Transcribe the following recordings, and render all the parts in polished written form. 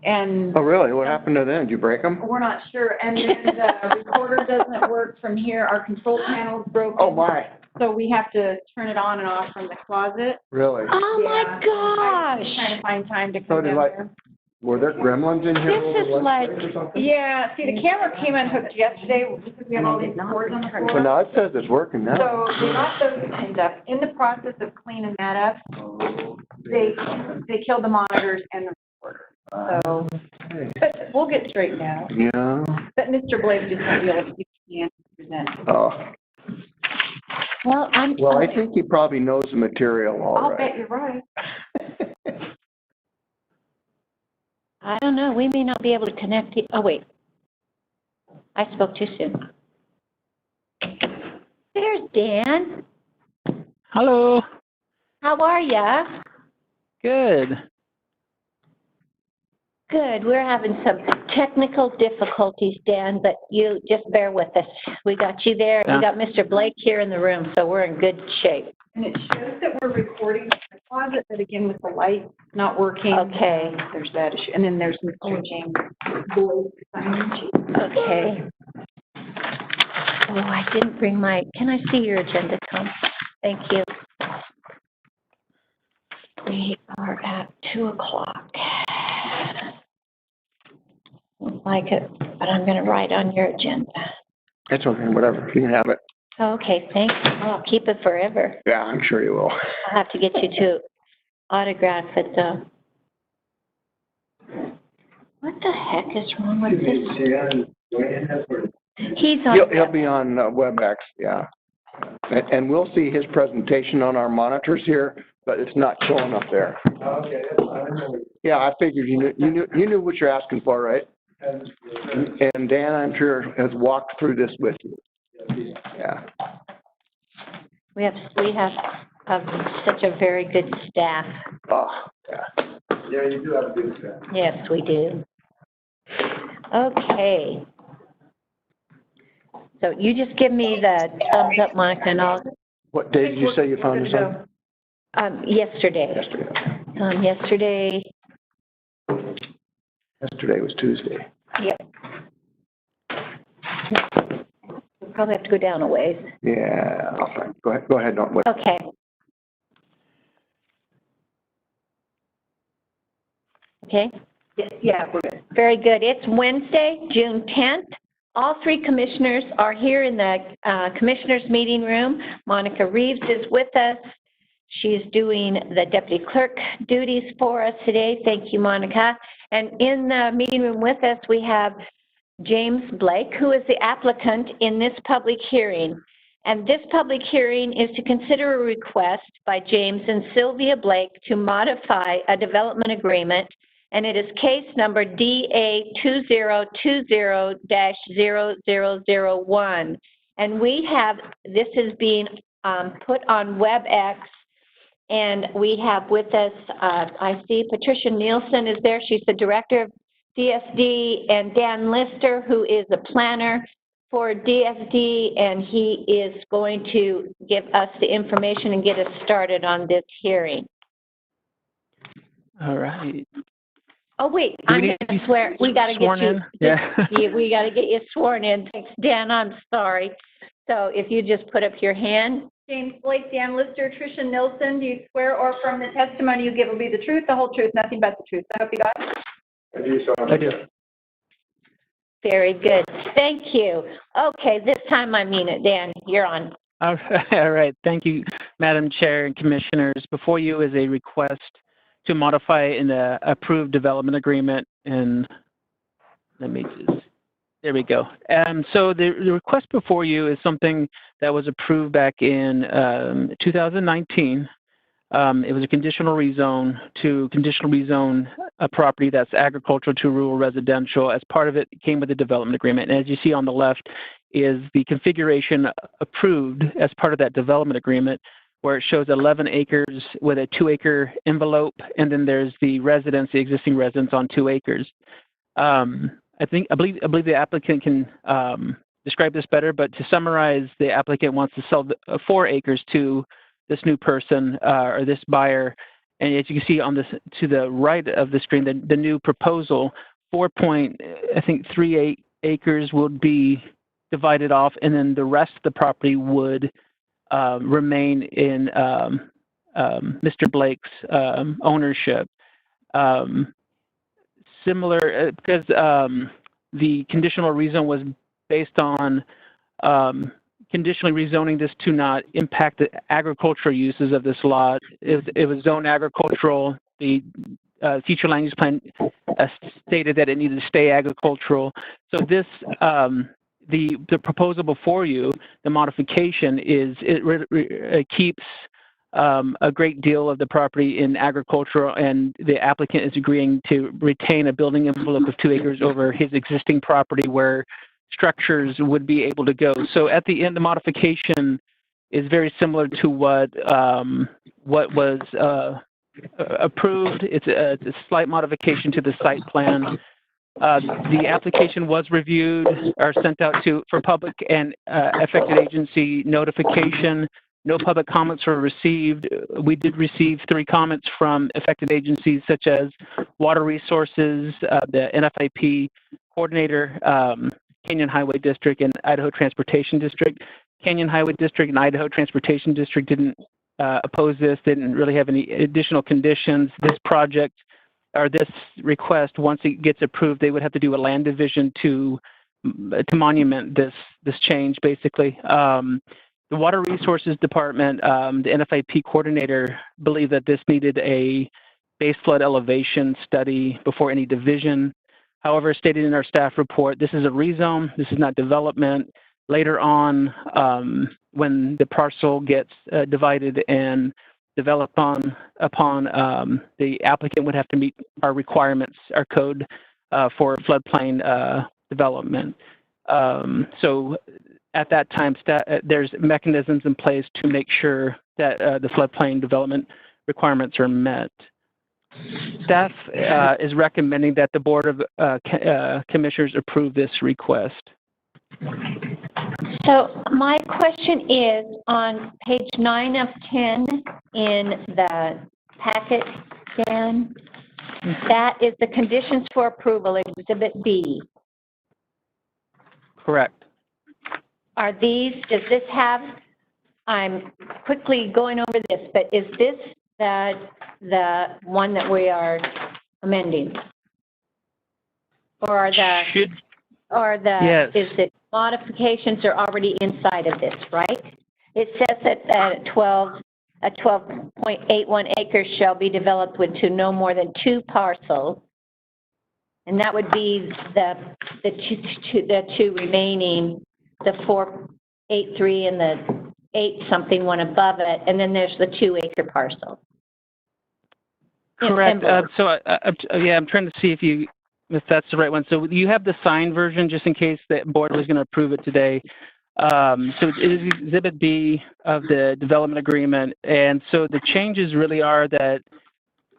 And Oh, really? What happened to them? Did you break them? we're not sure. And then the recorder doesn't work from here. Our control panel's broken. Oh, my. So we have to turn it on and off from the closet. Really? Oh, Yeah. my I'm gosh. trying to find time to So come did down like, there. were there gremlins in here? This is like, or something? Yeah, see, the camera came unhooked yesterday because we have all these cords on the floor. Well, now it says it's working now. So they got those cleaned up. In the process of cleaning that up, they killed the monitors and the recorder. So, but we'll get straightened out. Yeah. But Mr. Blake just won't be able to present. Oh. well, Well, I think he probably knows the material all I'll right. bet you're right. I don't know. We may not be able to connect it. Oh, wait. I spoke too soon. There's Dan. Hello. How are ya? Good. Good. We're having some technical difficulties, Dan, but you just bear with us. We got you there. Yeah. We got Mr. Blake here in the room, so we're in good shape. And it shows that we're recording in the closet, but again, with the light not working. Okay. There's that issue. And then there's Mr. James Boyd signing sheet. Okay. Oh, I didn't bring my, can I see your agenda, Tom? Thank you. We are at 2 o'clock. Don't like it, but I'm going to write on your agenda. That's okay, whatever. You can have it. Okay, thanks. I'll keep it forever. Yeah, I'm sure you will. I'll have to get you to autograph it, though. What the heck is wrong with this? He's on. He'll be on WebEx, yeah. And we'll see his presentation on our monitors here, but it's not showing up there. Okay, Yeah, I figured you knew what you're asking for, right? And Dan, I'm sure, has walked through this with you. Yeah. We have such a very good staff. Oh, yeah. yeah, you do have a good staff. Yes, we do. Okay. So you just give me the thumbs up, Monica, and I'll, What day did you say you found this on? yesterday. Yesterday. Yesterday, Yesterday was Tuesday. yep. We'll probably have to go down a ways. Yeah, I'll find. Go ahead, don't wait. Okay. Okay? Yeah, we're good. Very good. It's Wednesday, June 10th. All three commissioners are here in the commissioners' meeting room. Monica Reeves is with us. She's doing the deputy clerk duties for us today. Thank you, Monica. And in the meeting room with us, we have James Blake, who is the applicant in this public hearing. And this public hearing is to consider a request by James and Sylvia Blake to modify a development agreement, and it is case number DA 2020-0001. And we have, this is being put on WebEx, and we have with us, I see Patricia Nielsen is there. She's the director of DSD, and Dan Lister, who is the planner for DSD, and he is going to give us the information and get us started on this hearing. All right. Oh, wait, Do we I'm need going to to swear. We got to get sworn you. in? Yeah. We got to get you sworn in. Thanks, Dan. I'm sorry. So if you just put up your hand. James Blake, Dan Lister, Tricia Nilsson, do you swear or from the testimony you give will be the truth, the whole truth, nothing but the truth? I hope you got it. I do, so. I do. Very good. Thank you. Okay, this time I mean it. Dan, you're on. All right. Thank you, Madam Chair and Commissioners. Before you is a request to modify an approved development agreement. And let me just, there we go. So the request before you is something that was approved back in 2019. It was a conditional rezone a property that's agricultural to rural residential. As part of it, it came with a development agreement. And as you see on the left is the configuration approved as part of that development agreement, where it shows 11 acres with a 2-acre envelope, and then there's the existing residence on 2 acres. I believe the applicant can describe this better, but to summarize, the applicant wants to sell 4 acres to this new person or this buyer, And as you can see on this, to the right of the screen, the new proposal, 4.38 acres would be divided off, and then the rest of the property would remain in Mr. Blake's ownership. Similar, because the conditional rezone was based on conditionally rezoning this to not impact the agricultural uses of this lot. It was zoned agricultural. The future land use plan stated that it needed to stay agricultural. So this, the proposal before you, the modification is, it keeps a great deal of the property in agricultural, and the applicant is agreeing to retain a building envelope of 2 acres over his existing property where structures would be able to go. So at the end, the modification is very similar to what was approved. It's a slight modification to the site plan. The application was reviewed or sent out for public and affected agency notification. No public comments were received. We did receive 3 comments from affected agencies such as Water Resources, the NFIP coordinator, Canyon Highway District, and Idaho Transportation District. Canyon Highway District and Idaho Transportation District didn't oppose this, didn't really have any additional conditions. This project, or this request, once it gets approved, they would have to do a land division to monument this change, basically. The Water Resources Department, the NFIP coordinator, believed that this needed a base flood elevation study before any division. However, stated in our staff report, this is a rezone, this is not development. Later on, when the parcel gets divided and developed upon, the applicant would have to meet our requirements, our code for floodplain development. So at that time, there's mechanisms in place to make sure that the floodplain development requirements are met. Staff is recommending that the Board of Commissioners approve this request. So my question is on page 9 of 10 in the packet, Dan, that is the conditions for approval, Exhibit B. Correct. Are these, does this have, I'm quickly going over this, but is this the one that we are amending? Or are the, yes. is it modifications are already inside of this, right? It says that 12.81 acres shall be developed into no more than 2 parcels. And that would be the two remaining, the 483 and the 8-something one above it, and then there's the 2-acre parcel. Correct. So yeah, I'm trying to see if that's the right one. So you have the signed version, just in case the board was going to approve it today. So it is Exhibit B of the development agreement, and so the changes really are that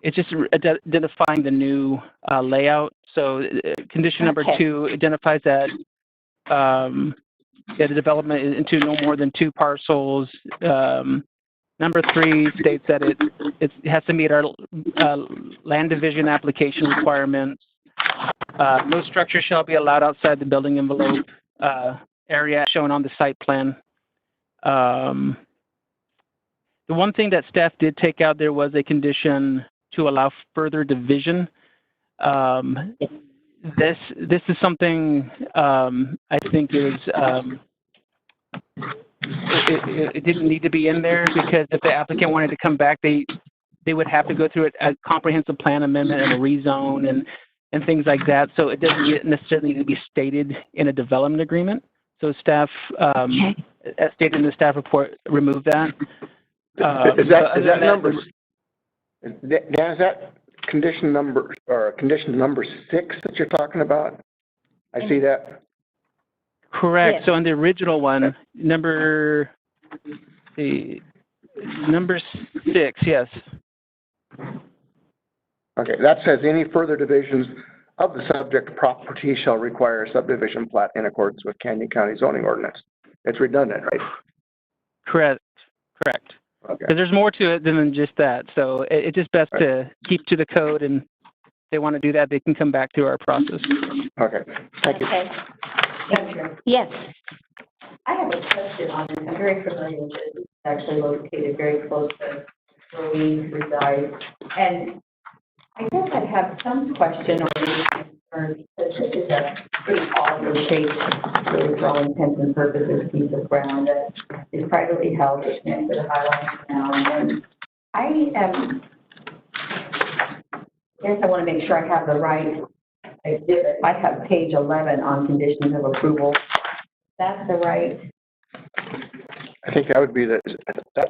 it's just identifying the new layout. So condition number 2 identifies that the development into no more than 2 parcels. Number 3 states that it has to meet our land division application requirements. No structure shall be allowed outside the building envelope area shown on the site plan. The one thing that staff did take out there was a condition to allow further division. This is something I think is it didn't need to be in there, because if the applicant wanted to come back, they would have to go through a comprehensive plan amendment and a rezone and things like that. So it doesn't necessarily need to be stated in a development agreement. So staff, as stated in the staff report, removed that. Is that number? Dan, is that condition number 6 that you're talking about? I see that. Correct. Yes. So on the original one, number 6, yes. Okay, that says any further divisions of the subject property shall require a subdivision plat in accordance with Canyon County zoning ordinance. It's redundant, right? Correct. Okay. Because there's more to it than just that. So it's just best to keep to the code, and if they want to do that, they can come back through our process. Okay, thank you. Okay. Yes. I have a question on this. I'm very familiar with it. It's actually located very close to where we reside. And I guess I have some question or maybe concern, because this is a pretty oddly shaped, really for all intents and purposes, piece of ground that is privately held, it's next to the Highlands now. And I guess I want to make sure I have the right exhibit. I have page 11 on conditions of approval. That's the right, I think that would be that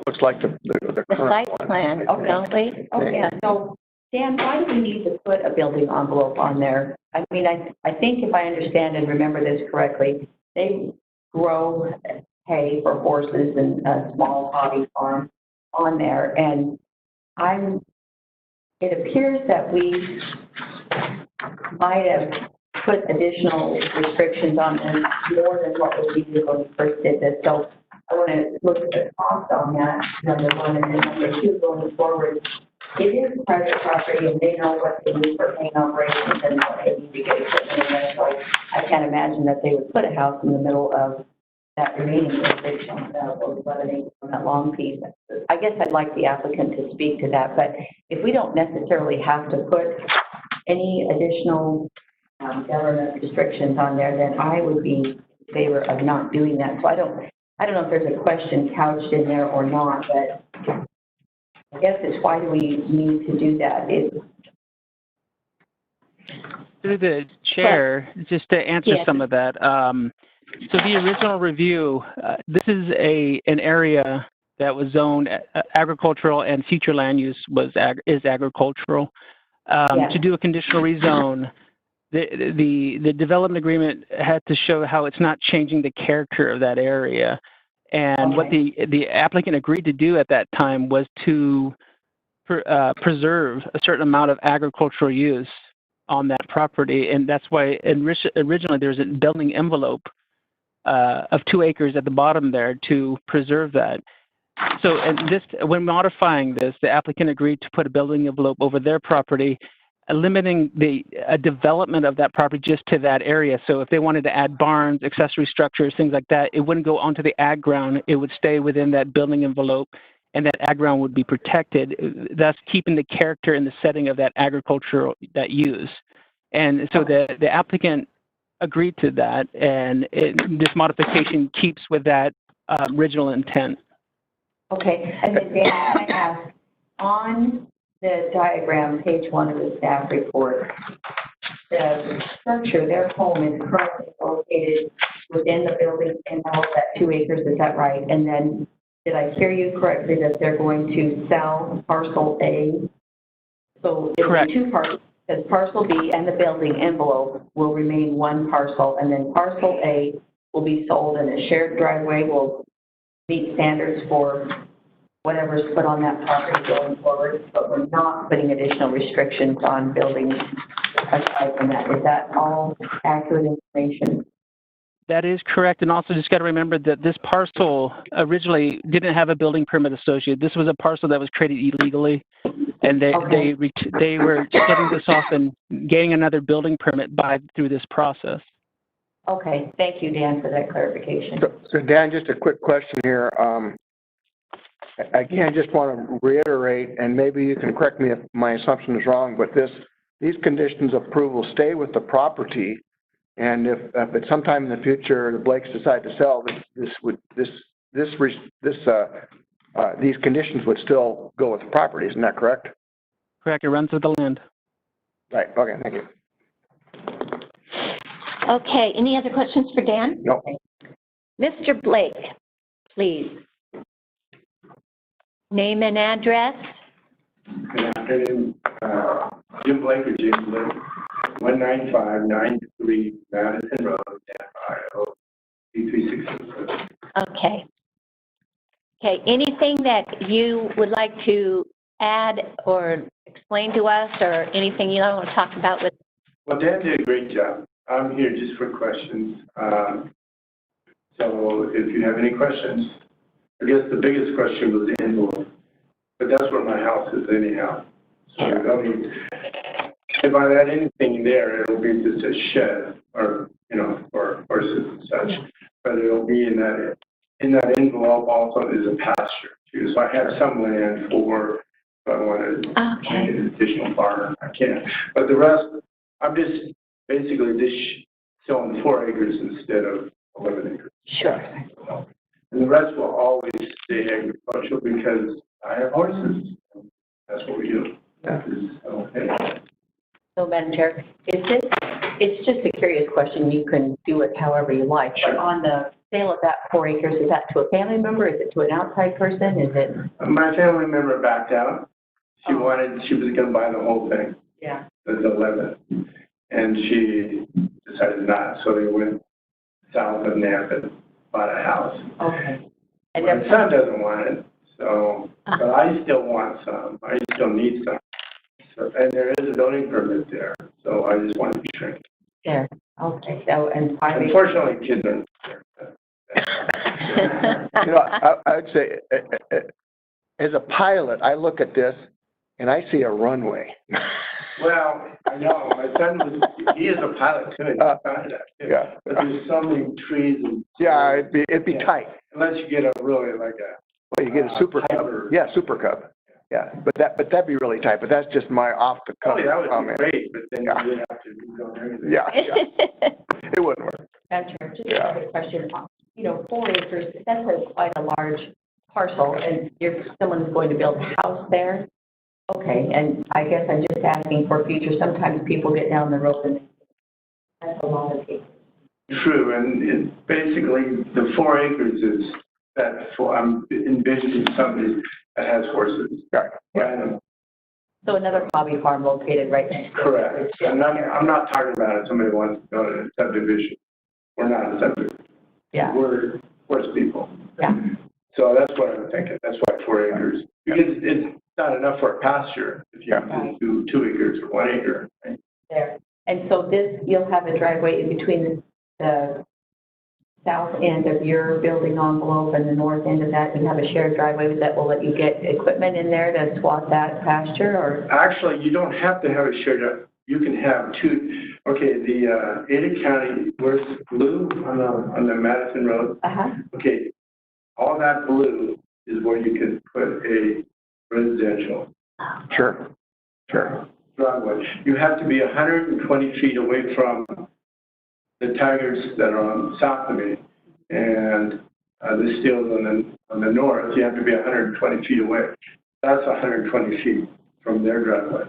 looks like the the current site one. plan. Oh, don't we? Oh, yeah. So, Dan, why do we need to put a building envelope on there? I mean, I think if I understand and remember this correctly, they grow hay for horses and a small hobby farm on there. And it appears that we might have put additional restrictions on them more than what was needed when we first did this. So I want to look at the cost on that, number one, and then number two, going forward. It is private property, and they know what they need for paying operations and what they need to get equipment in there. So I can't imagine that they would put a house in the middle of that remaining restriction, those 11 acres on that long piece. I guess I'd like the applicant to speak to that, but if we don't necessarily have to put any additional government restrictions on there, then I would be in favor of not doing that. So I don't know if there's a question couched in there or not, but I guess it's why do we need to do that? Through the chair, just to answer some of that. So the original review, this is an area that was zoned agricultural, and future land use is agricultural. To do a conditional rezone, the development agreement had to show how it's not changing the character of that area. And what the applicant agreed to do at that time was to preserve a certain amount of agricultural use on that property. And that's why originally there's a building envelope of 2 acres at the bottom there to preserve that. So, and when modifying this, the applicant agreed to put a building envelope over their property, limiting the development of that property just to that area. So if they wanted to add barns, accessory structures, things like that, it wouldn't go onto the ag ground. It would stay within that building envelope, and that ag ground would be protected, thus keeping the character and the setting of that agricultural, that use. And so the applicant agreed to that, and this modification keeps with that original intent. Okay, and then Dan, I ask, on the diagram, page 1 of the staff report, the structure, their home is currently located within the building envelope at 2 acres, is that right? And then, did I hear you correctly that they're going to sell parcel A? So it'll be 2 parcels, because parcel B and the building envelope will remain 1 parcel, and then parcel A will be sold, and a shared driveway will meet standards for whatever's put on that property going forward, but we're not putting additional restrictions on buildings aside from that. Is that all accurate information? That is correct. And also just got to remember that this parcel originally didn't have a building permit associated. This was a parcel that was created illegally, and they were getting this off and getting another building permit through this process. Okay. Thank you, Dan, for that clarification. So Dan, just a quick question here. Again, I just want to reiterate, and maybe you can correct me if my assumption is wrong, but these conditions of approval stay with the property, and if at some time in the future the Blakes decide to sell, these conditions would still go with the property. Isn't that correct? Correct. It runs with the land. Right. Okay. Thank you. Okay. Any other questions for Dan? No. Mr. Blake, please. Name and address. Good afternoon. Jim Blake or Jim Blake, 19593 Madison Road, Ohio, 33667. Okay. Okay. Anything that you would like to add or explain to us, or anything you want to talk about with? Well, Dan did a great job. I'm here just for questions. So if you have any questions, I guess the biggest question was the envelope, but that's where my house is anyhow. So, I mean, if I add anything there, it'll be just a shed or, you know, for horses and such. But it'll be in that envelope also is a pasture too. So I have some land for, if I wanted to make an additional farm, I can. But the rest, I'm just basically just selling 4 acres instead of 11 acres. Sure. And the rest will always stay agricultural because I have horses. That's what we do. Okay. So, Madam Chair, it's just a curious question. You can do it however you like. But on the sale of that 4 acres, is that to a family member? Is it to an outside person? Is it? My family member backed out. She was going to buy the whole thing. Yeah. The 11. And she decided not. So they went south of Nap and bought a house. Okay. And My son doesn't want it. So, but I still want some. I still need some. So, and there is a building permit there. So I just want to be shrink. there. Okay. So, and 5 acres. Unfortunately, kids are. You know, I would say, as a pilot, I look at this and I see a runway. Well, I know, my son he is a pilot too, and he found that too. Yeah. But there's so many trees and. Yeah, it'd be tight. Unless you get a really like a. Well, you get a super cub. Yeah, super cub. Yeah, but that'd be really tight, but that's just my off the cuff Oh, that would comment. be great, but then you would have to go everything. Yeah, it wouldn't work. Madam Chair, just Yeah. another question. You know, 4 acres, that's quite a large parcel, and someone's going to build a house there? Okay, and I guess I'm just asking for future, sometimes people get down the road and that's a lot of acres. True, and basically the 4 acres is that for, I'm envisioning somebody that has horses. Right. And So another hobby farm located right next to it. correct. And I'm not talking about it, somebody wants to build a subdivision. We're not a subdivision. Yeah, We're horse people. yeah, So that's what I'm thinking. That's why 4 acres. Because it's not enough for a pasture if you Right. do 2 acres or 1 acre. Right? there. And so this, you'll have a driveway in between the south end of your building envelope and the north end of that. You have a shared driveway that will let you get equipment in there to swat that pasture, or? Actually, you don't have to have a shared, you can have 2, okay, the Ada County, where's blue on the Madison Road? Uh-huh. Okay, all that blue is where you can put a residential Sure. driveway. You have to be 120 feet away from the tigers that are on south of me, and the steels on the north. You have to be 120 feet away. That's 120 feet from their driveway.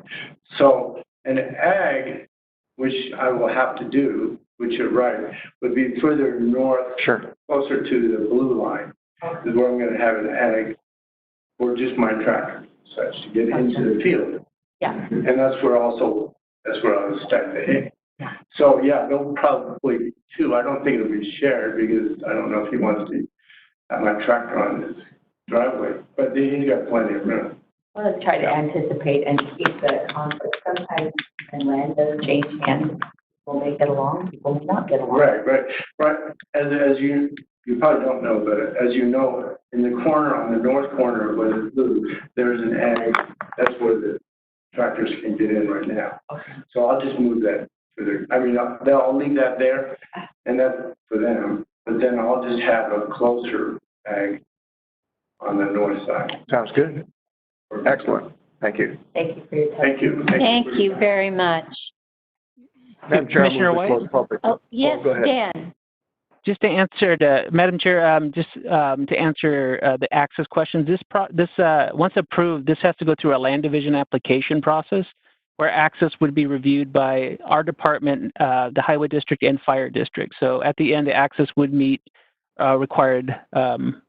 So an ag, which I will have to do, which you're right, would be further north, Sure. closer to the blue line, is where I'm going to have an ag for just my tractor, such to get into the field. Yeah. And that's where I was stack the hay. So, yeah, there'll probably 2. I don't think it'll be shared because I don't know if he wants to have my tractor on his driveway, but he's got plenty of room. Well, let's try to anticipate and keep the conflict. Sometimes when land does change hands, people may get along, people may not get along. Right. As you probably don't know, but as you know, in the corner, on the north corner where it's blue, there's an ag. That's where the tractors can get in right now. Okay. So I'll just move that to I'll leave that there, and that's for them. But then I'll just have a closer ag on the north side. Sounds good. Excellent. Thank you. Thank you for your time. Thank you. Thank you very much. Madam Chair, I move Commissioner to White? close public. Oh, yes, go ahead. Dan. Just to answer Madam Chair, to answer the access questions, once approved, this has to go through a land division application process where access would be reviewed by our department, the Highway District and Fire District. So at the end, the access would meet required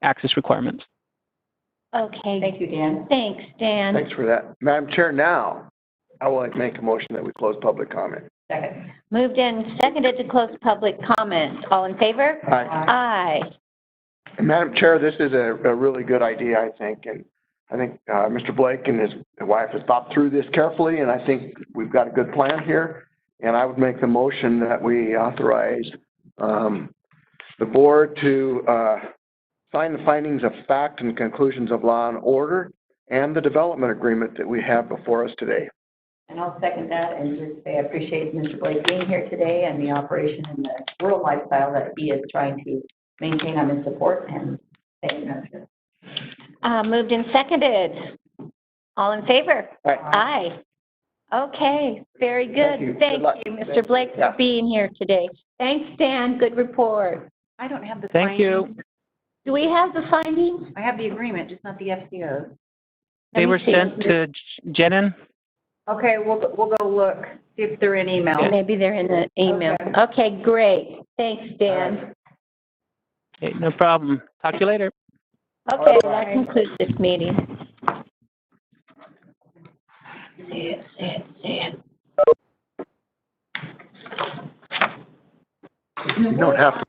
access requirements. Okay. Thank you, Dan. Thanks, Dan. Thanks for that. Madam Chair, now, I would like to make a motion that we close public comment. Second. Moved and seconded to close public comment. All in favor? Aye. Aye. And Madam Chair, this is a really good idea, I think, and I think Mr. Blake and his wife have thought through this carefully, and I think we've got a good plan here. And I would make the motion that we authorize the board to sign the findings of fact and conclusions of law and order and the development agreement that we have before us today. And I'll second that and just say I appreciate Mr. Blake being here today and the operation and the rural lifestyle that he is trying to maintain. I'm in support and thank you, Mr. Moved and seconded. All in favor? Aye. Aye. Okay, very Thank you. good. Good luck. Thank you, Mr. Blake, Yeah. for being here today. Thanks, Dan. Good report. I don't have the Thank you. findings. Do we have the findings? I have the agreement, just not the FCOs. Let They me were see. sent to Jenin. Okay, we'll go look, see if they're in email. Maybe they're in the email. Okay. Okay, great. Thanks, Dan. Okay, no problem. Talk to you later. Okay, that concludes this meeting. See it. You don't have to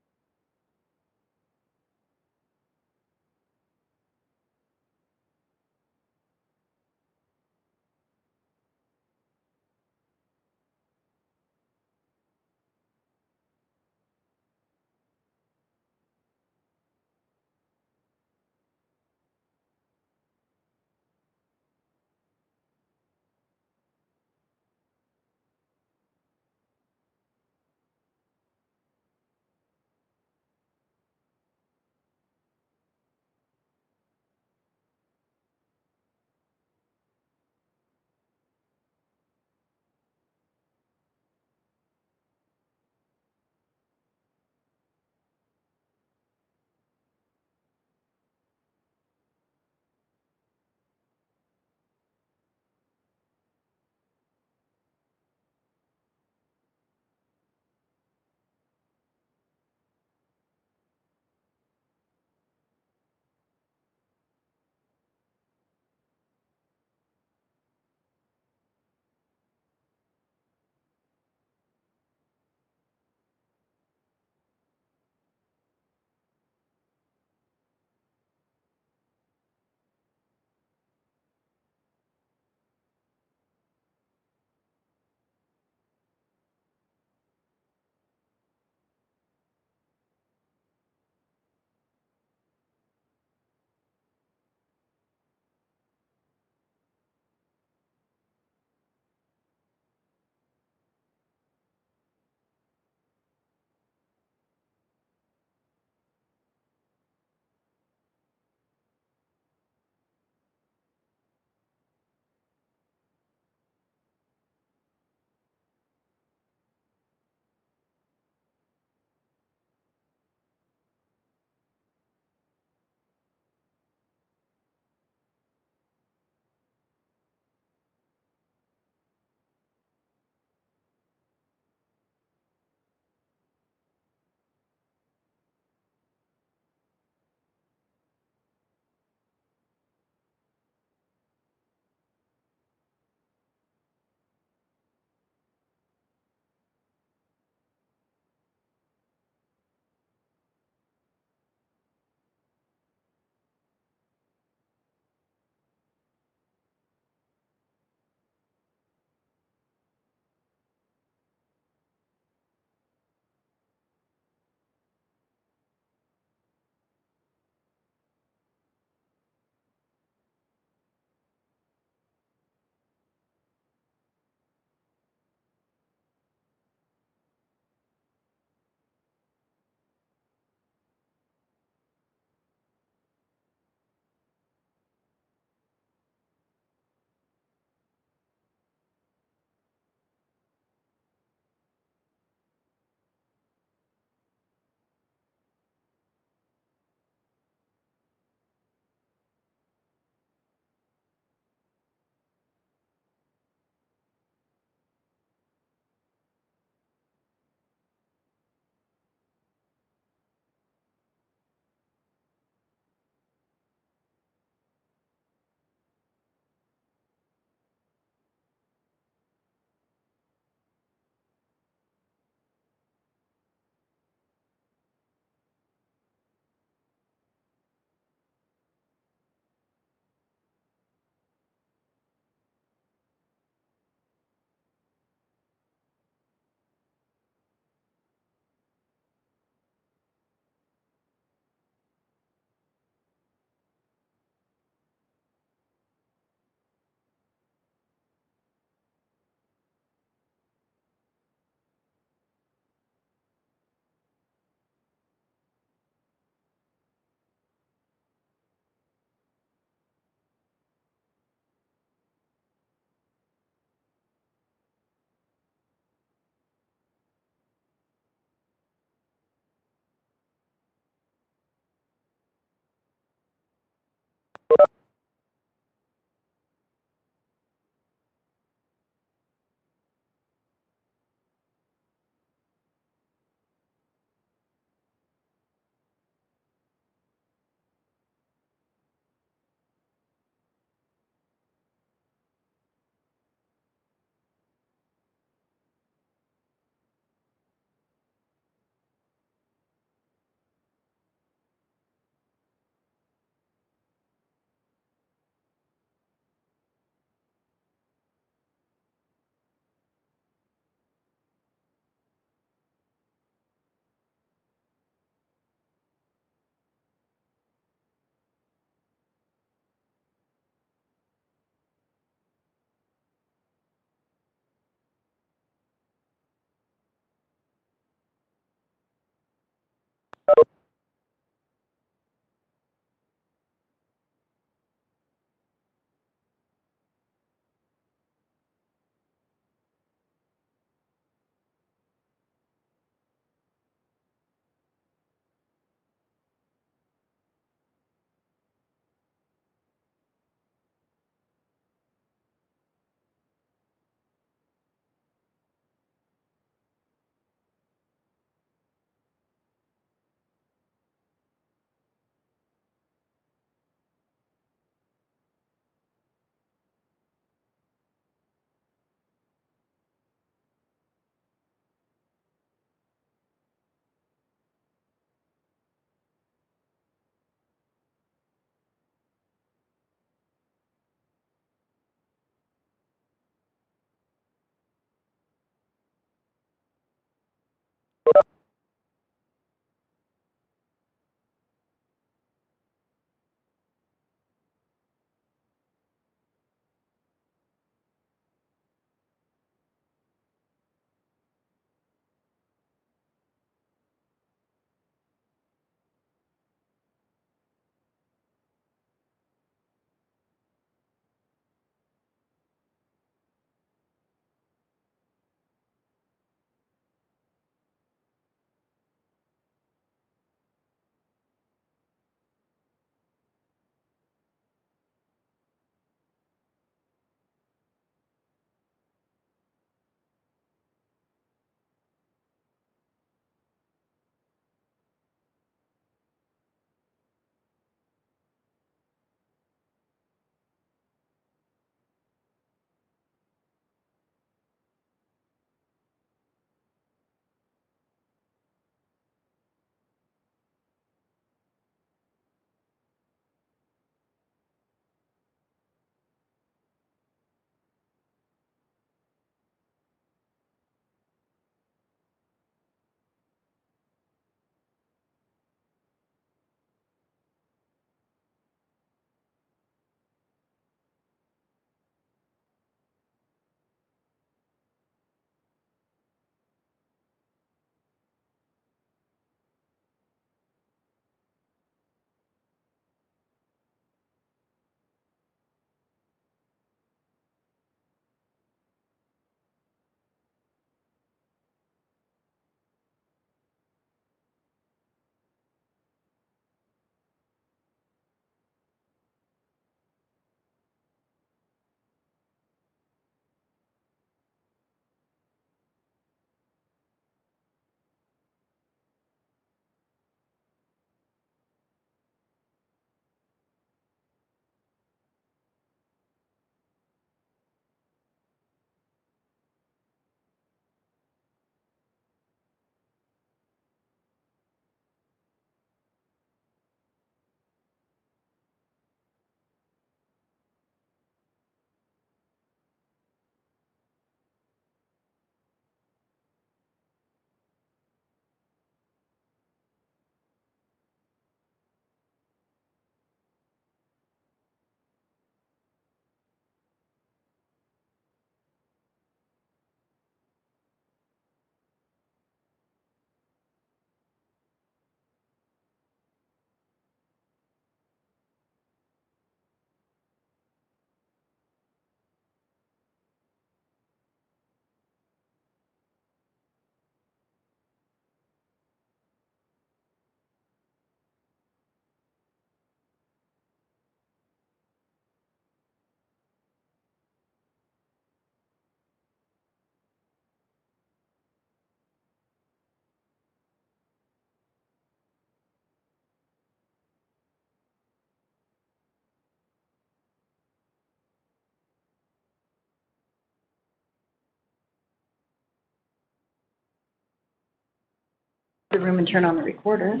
the room and turn on the recorder.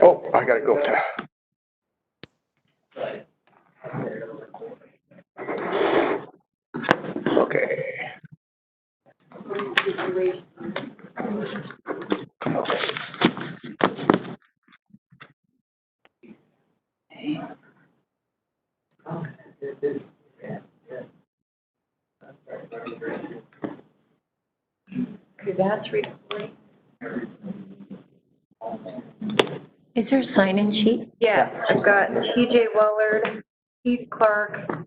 Oh, I gotta go. Okay. Come on. Okay, that's recording. Is there a sign-in sheet? Yes, I've got TJ Wellard, Keith Clark,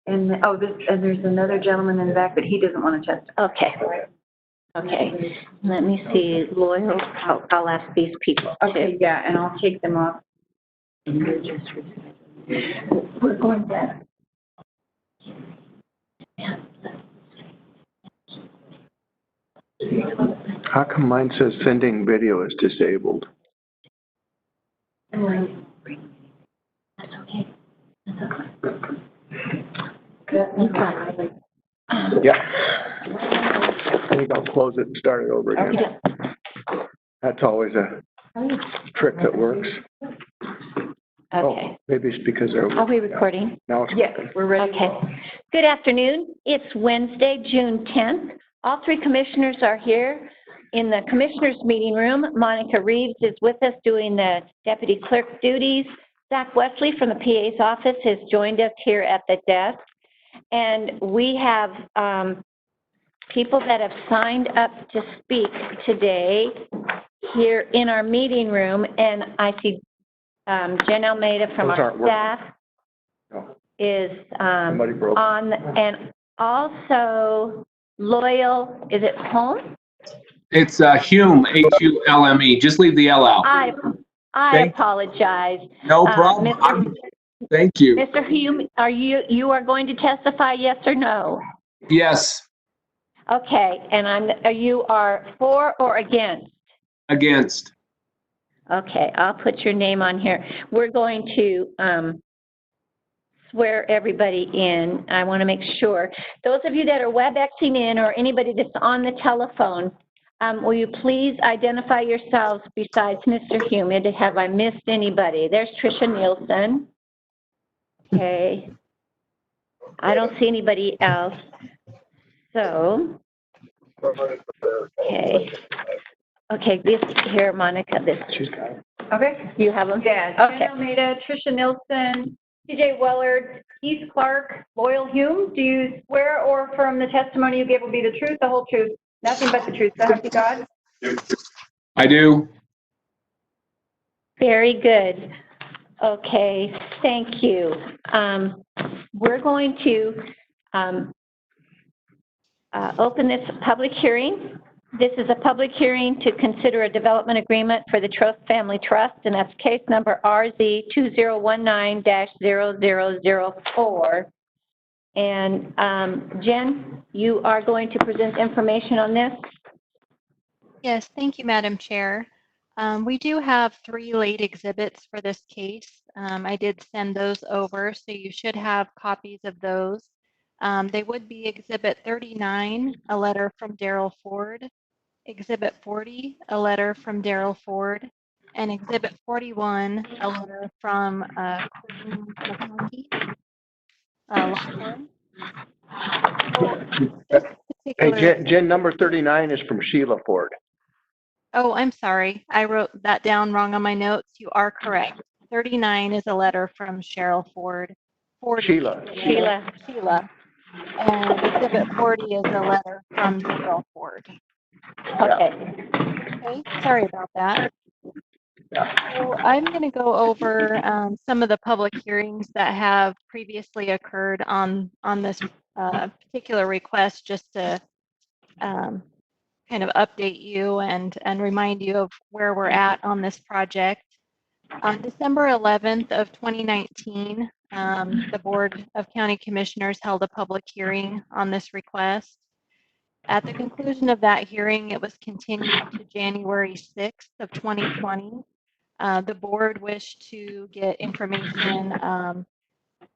and, and there's another gentleman in the back, but he doesn't want to testify. Okay. Okay. Let me see, Loyal, I'll ask these people too. Okay, yeah, and I'll take them off. We're going back. How come mine says sending video is disabled? That's okay. That's okay. No problem. Yeah. I think I'll close it and start it over again. That's always a trick that works. Oh, Okay. maybe it's because they're, Are we recording? now it's Yes, working. we're ready. Okay. Good afternoon. It's Wednesday, June 10th. All three commissioners are here in the commissioners' meeting room. Monica Reeves is with us doing the deputy clerk duties. Zach Wesley from the PA's office has joined us here at the desk. And we have people that have signed up to speak today here in our meeting room. And I see Jen Almeida from Those our aren't working. staff No. is Somebody broke. on, and also Loyal, is it Home? It's Hume, H-U-L-M-E. Just leave the L out. I Thank- apologize. No problem. Thank you. Mr. Hume, you are going to testify, yes or no? Yes, Okay, and you are for or against? against. Okay, I'll put your name on here. We're going to swear everybody in. I want to make sure. Those of you that are WebExing in or anybody that's on the telephone, will you please identify yourselves besides Mr. Hume? Have I missed anybody? There's Tricia Nielsen. Okay. I don't see anybody else. So, okay. Okay, this here, Monica, this, She's got it. Okay. you have them? Yeah, Jen Okay. Almeida, Tricia Nilsson, TJ Wellard, Keith Clark, Loyal Hume. Do you swear or affirm the testimony you give will be the truth, the whole truth, nothing but the truth, so help you God? I do. Very good. Okay, thank you. We're going to open this public hearing. This is a public hearing to consider a development agreement for the Trost Family Trust, and that's case number RZ2019-0004. And Jen, you are going to present information on this? Yes, thank you, Madam Chair. We do have 3 late exhibits for this case. I did send those over, so you should have copies of those. They would be Exhibit 39, a letter from Daryl Ford, Exhibit 40, a letter from Daryl Ford, and Exhibit 41, a letter from Courtney McConkie. Hey, Jen, number 39 is from Sheila Ford. Oh, I'm sorry. I wrote that down wrong on my notes. You are correct. 39 is a letter from Cheryl Ford. 40 Sheila. Sheila. And Exhibit 40 is a letter from Cheryl Ford. Okay. Okay, sorry about that. So I'm going to go over some of the public hearings that have previously occurred on this particular request, just to kind of update you and remind you of where we're at on this project. On December 11th of 2019, the Board of County Commissioners held a public hearing on this request. At the conclusion of that hearing, it was continued to January 6th of 2020. The board wished to get information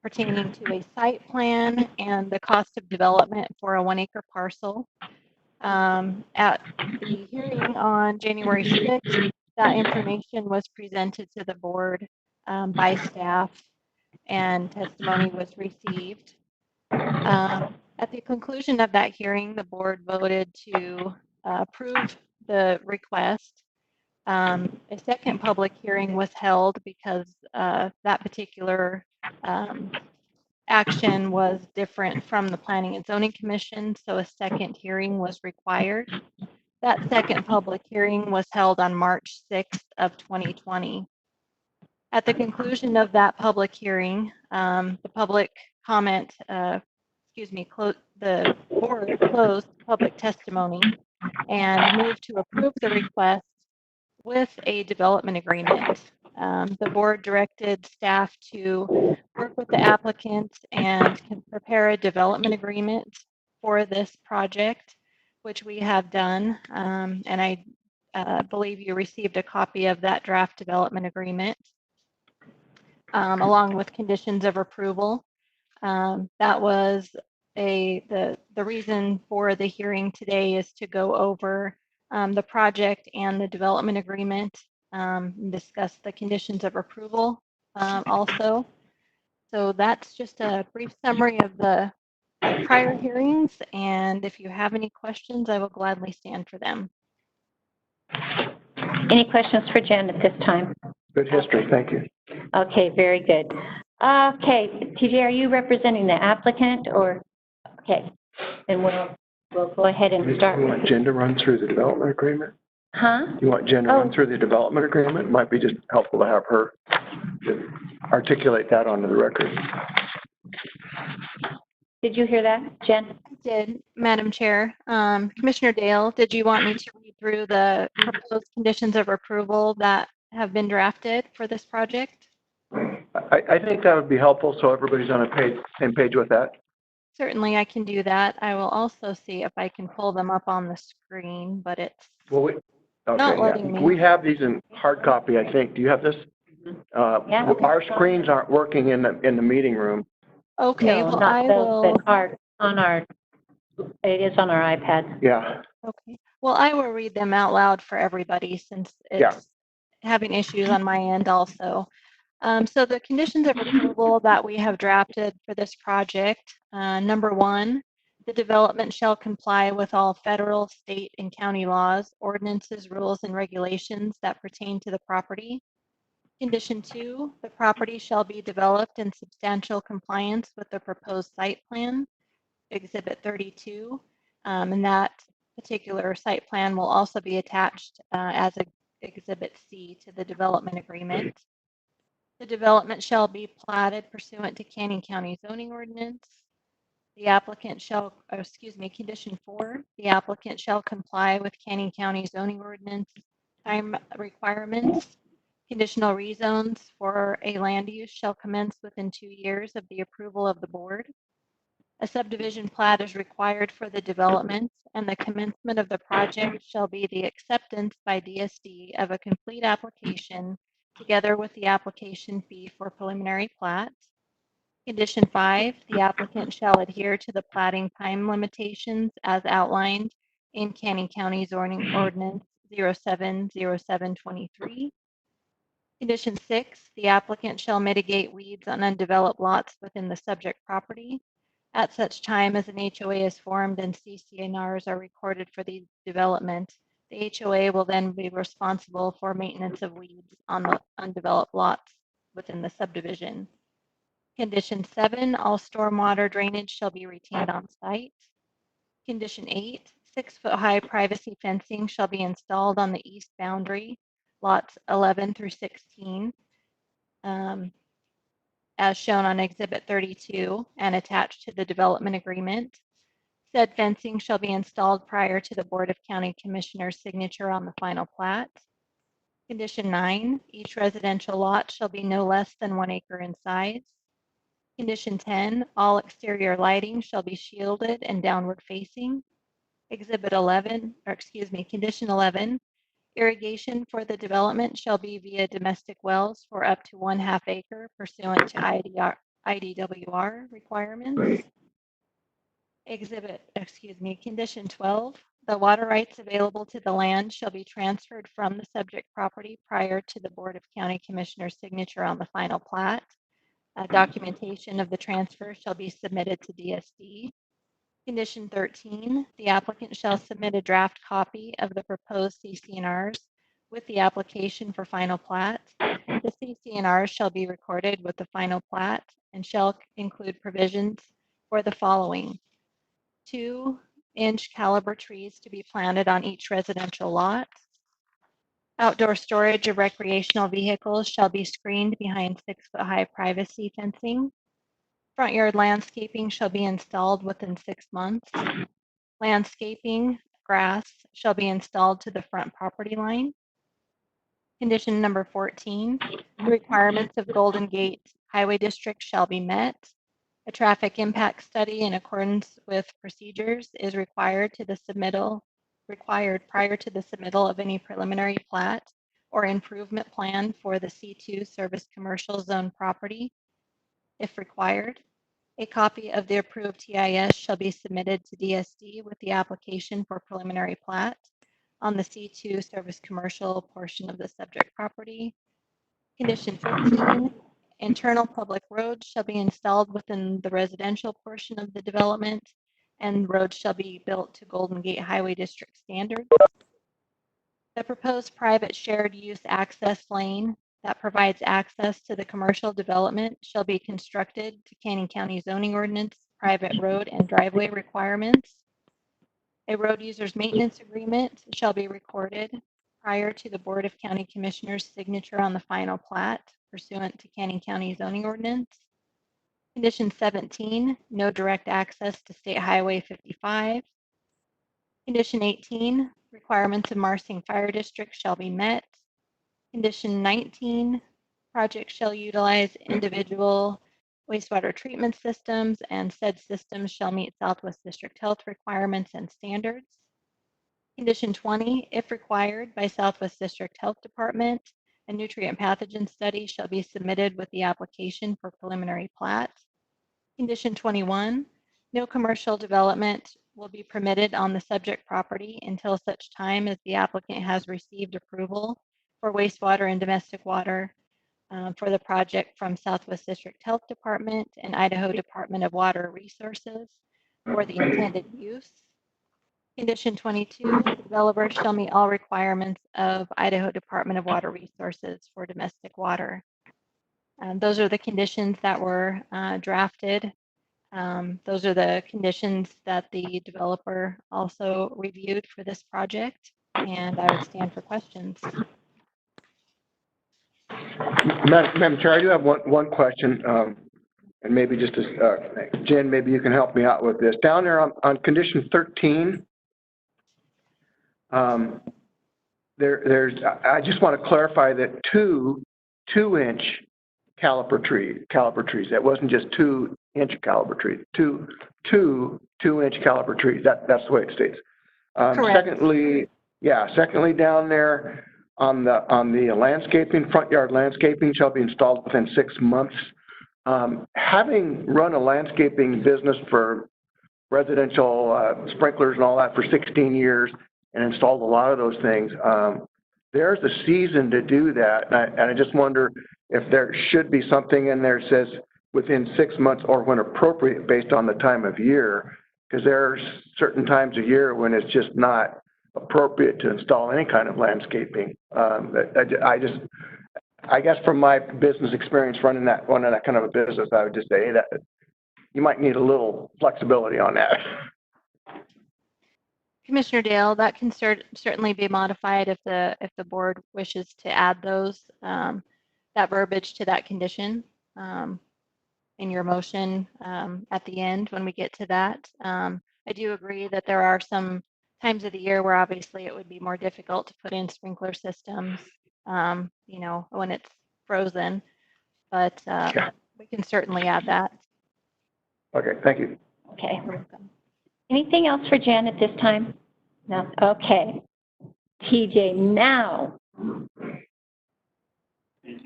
pertaining to a site plan and the cost of development for a 1-acre parcel. At the hearing on January 6th, that information was presented to the board by staff, and testimony was received. At the conclusion of that hearing, the board voted to approve the request. A second public hearing was held because that particular action was different from the Planning and Zoning Commission, so a second hearing was required. That second public hearing was held on March 6th of 2020. At the conclusion of that public hearing, the public comment, the board closed public testimony and moved to approve the request with a development agreement. The board directed staff to work with the applicant and can prepare a development agreement for this project, which we have done. And I believe you received a copy of that draft development agreement, along with conditions of approval. That was the reason for the hearing today, is to go over the project and the development agreement, and discuss the conditions of approval also. So that's just a brief summary of the prior hearings, and if you have any questions, I will gladly stand for them. Any questions for Jen at this time? Good history, thank you. Okay, very good. Okay, TJ, are you representing the applicant, or? Okay, then we'll go ahead and start. You want Jen to run through the development agreement? Huh? You want Jen to run through the development agreement? It might be just helpful to have her articulate that onto the record. Did you hear that, Jen? I did, Madam Chair. Commissioner Dale, did you want me to read through the proposed conditions of approval that have been drafted for this project? I think that would be helpful, so everybody's on a same page with that. Certainly, I can do that. I will also see if I can pull them up on the screen, but it's Well, not letting me. We have these in hard copy, I think. Do you have this? Yeah. Our screens aren't working in the meeting room. Okay, No, well, not I those will. that are on our, it is on our iPad. Yeah. Okay, well, I will read them out loud for everybody since it's having issues on my end also. So the conditions of approval that we have drafted for this project, number 1, the development shall comply with all federal, state, and county laws, ordinances, rules, and regulations that pertain to the property. Condition 2, the property shall be developed in substantial compliance with the proposed site plan, Exhibit 32, and that particular site plan will also be attached as Exhibit C to the development agreement. The development shall be platted pursuant to Canyon County zoning ordinance. The applicant shall, condition 4, the applicant shall comply with Canyon County zoning ordinance time requirements. Conditional rezones for a land use shall commence within 2 years of the approval of the board. A subdivision plat is required for the development, and the commencement of the project shall be the acceptance by DSD of a complete application together with the application fee for preliminary plat. Condition 5, the applicant shall adhere to the platting time limitations as outlined in Canyon County zoning ordinance 070723. Condition 6, the applicant shall mitigate weeds on undeveloped lots within the subject property at such time as an HOA is formed and CC&Rs are recorded for the development. The HOA will then be responsible for maintenance of weeds on the undeveloped lots within the subdivision. Condition 7, all stormwater drainage shall be retained on site. Condition 8, 6-foot-high privacy fencing shall be installed on the east boundary, lots 11 through 16, as shown on Exhibit 32 and attached to the development agreement. Said fencing shall be installed prior to the Board of County Commissioners' signature on the final plat. Condition 9, each residential lot shall be no less than 1 acre in size. Condition 10, all exterior lighting shall be shielded and downward facing. Condition 11, irrigation for the development shall be via domestic wells for up to 1/2 acre pursuant to IDWR requirements. Condition 12, The water rights available to the land shall be transferred from the subject property prior to the Board of County Commissioners' signature on the final plat. Documentation of the transfer shall be submitted to DSD. Condition 13, the applicant shall submit a draft copy of the proposed CCNRs with the application for final plat. The CCNRs shall be recorded with the final plat and shall include provisions for the following: 2-inch caliber trees to be planted on each residential lot. Outdoor storage of recreational vehicles shall be screened behind 6-foot-high privacy fencing. Front yard landscaping shall be installed within 6 months. Landscaping, grass, shall be installed to the front property line. Condition number 14, the requirements of Golden Gate Highway District shall be met. A traffic impact study in accordance with procedures is required prior to the submittal of any preliminary plat or improvement plan for the C2 Service Commercial Zone property, if required. A copy of the approved TIS shall be submitted to DSD with the application for preliminary plat on the C2 Service Commercial portion of the subject property. Condition 15, internal public roads shall be installed within the residential portion of the development, and roads shall be built to Golden Gate Highway District standards. The proposed private shared use access lane that provides access to the commercial development shall be constructed to Canyon County zoning ordinance, private road and driveway requirements. A road user's maintenance agreement shall be recorded prior to the Board of County Commissioners' signature on the final plat pursuant to Canyon County zoning ordinance. Condition 17, no direct access to State Highway 55. Condition 18, requirements of Marsing Fire District shall be met. Condition 19, project shall utilize individual wastewater treatment systems, and said systems shall meet Southwest District Health requirements and standards. Condition 20, if required by Southwest District Health Department, a nutrient pathogen study shall be submitted with the application for preliminary plat. Condition 21, no commercial development will be permitted on the subject property until such time as the applicant has received approval for wastewater and domestic water for the project from Southwest District Health Department and Idaho Department of Water Resources for the intended use. Condition 22, the developer shall meet all requirements of Idaho Department of Water Resources for domestic water. Those are the conditions that were drafted. Those are the conditions that the developer also reviewed for this project, and I would stand for questions. Madam Chair, I do have one question, and maybe just as, Jen, maybe you can help me out with this. Down there on condition 13, I just want to clarify that two-inch caliper trees. That wasn't just 2-inch caliber trees. Two-inch caliber trees. That's the way it states. Correct. Secondly, down there on the landscaping, front yard landscaping shall be installed within 6 months. Having run a landscaping business for residential sprinklers and all that for 16 years and installed a lot of those things, there's a season to do that. And I just wonder if there should be something in there that says within 6 months or when appropriate based on the time of year, because there's certain times of year when it's just not appropriate to install any kind of landscaping. I guess from my business experience running that kind of a business, I would just say that you might need a little flexibility on that. Commissioner Dale, that can certainly be modified if the board wishes to add those, that verbiage to that condition in your motion at the end when we get to that. I do agree that there are some times of the year where obviously it would be more difficult to put in sprinkler systems, when it's frozen, but we can certainly add that. Okay, thank you. Okay. Anything else for Jen at this time? No. Okay. TJ, now.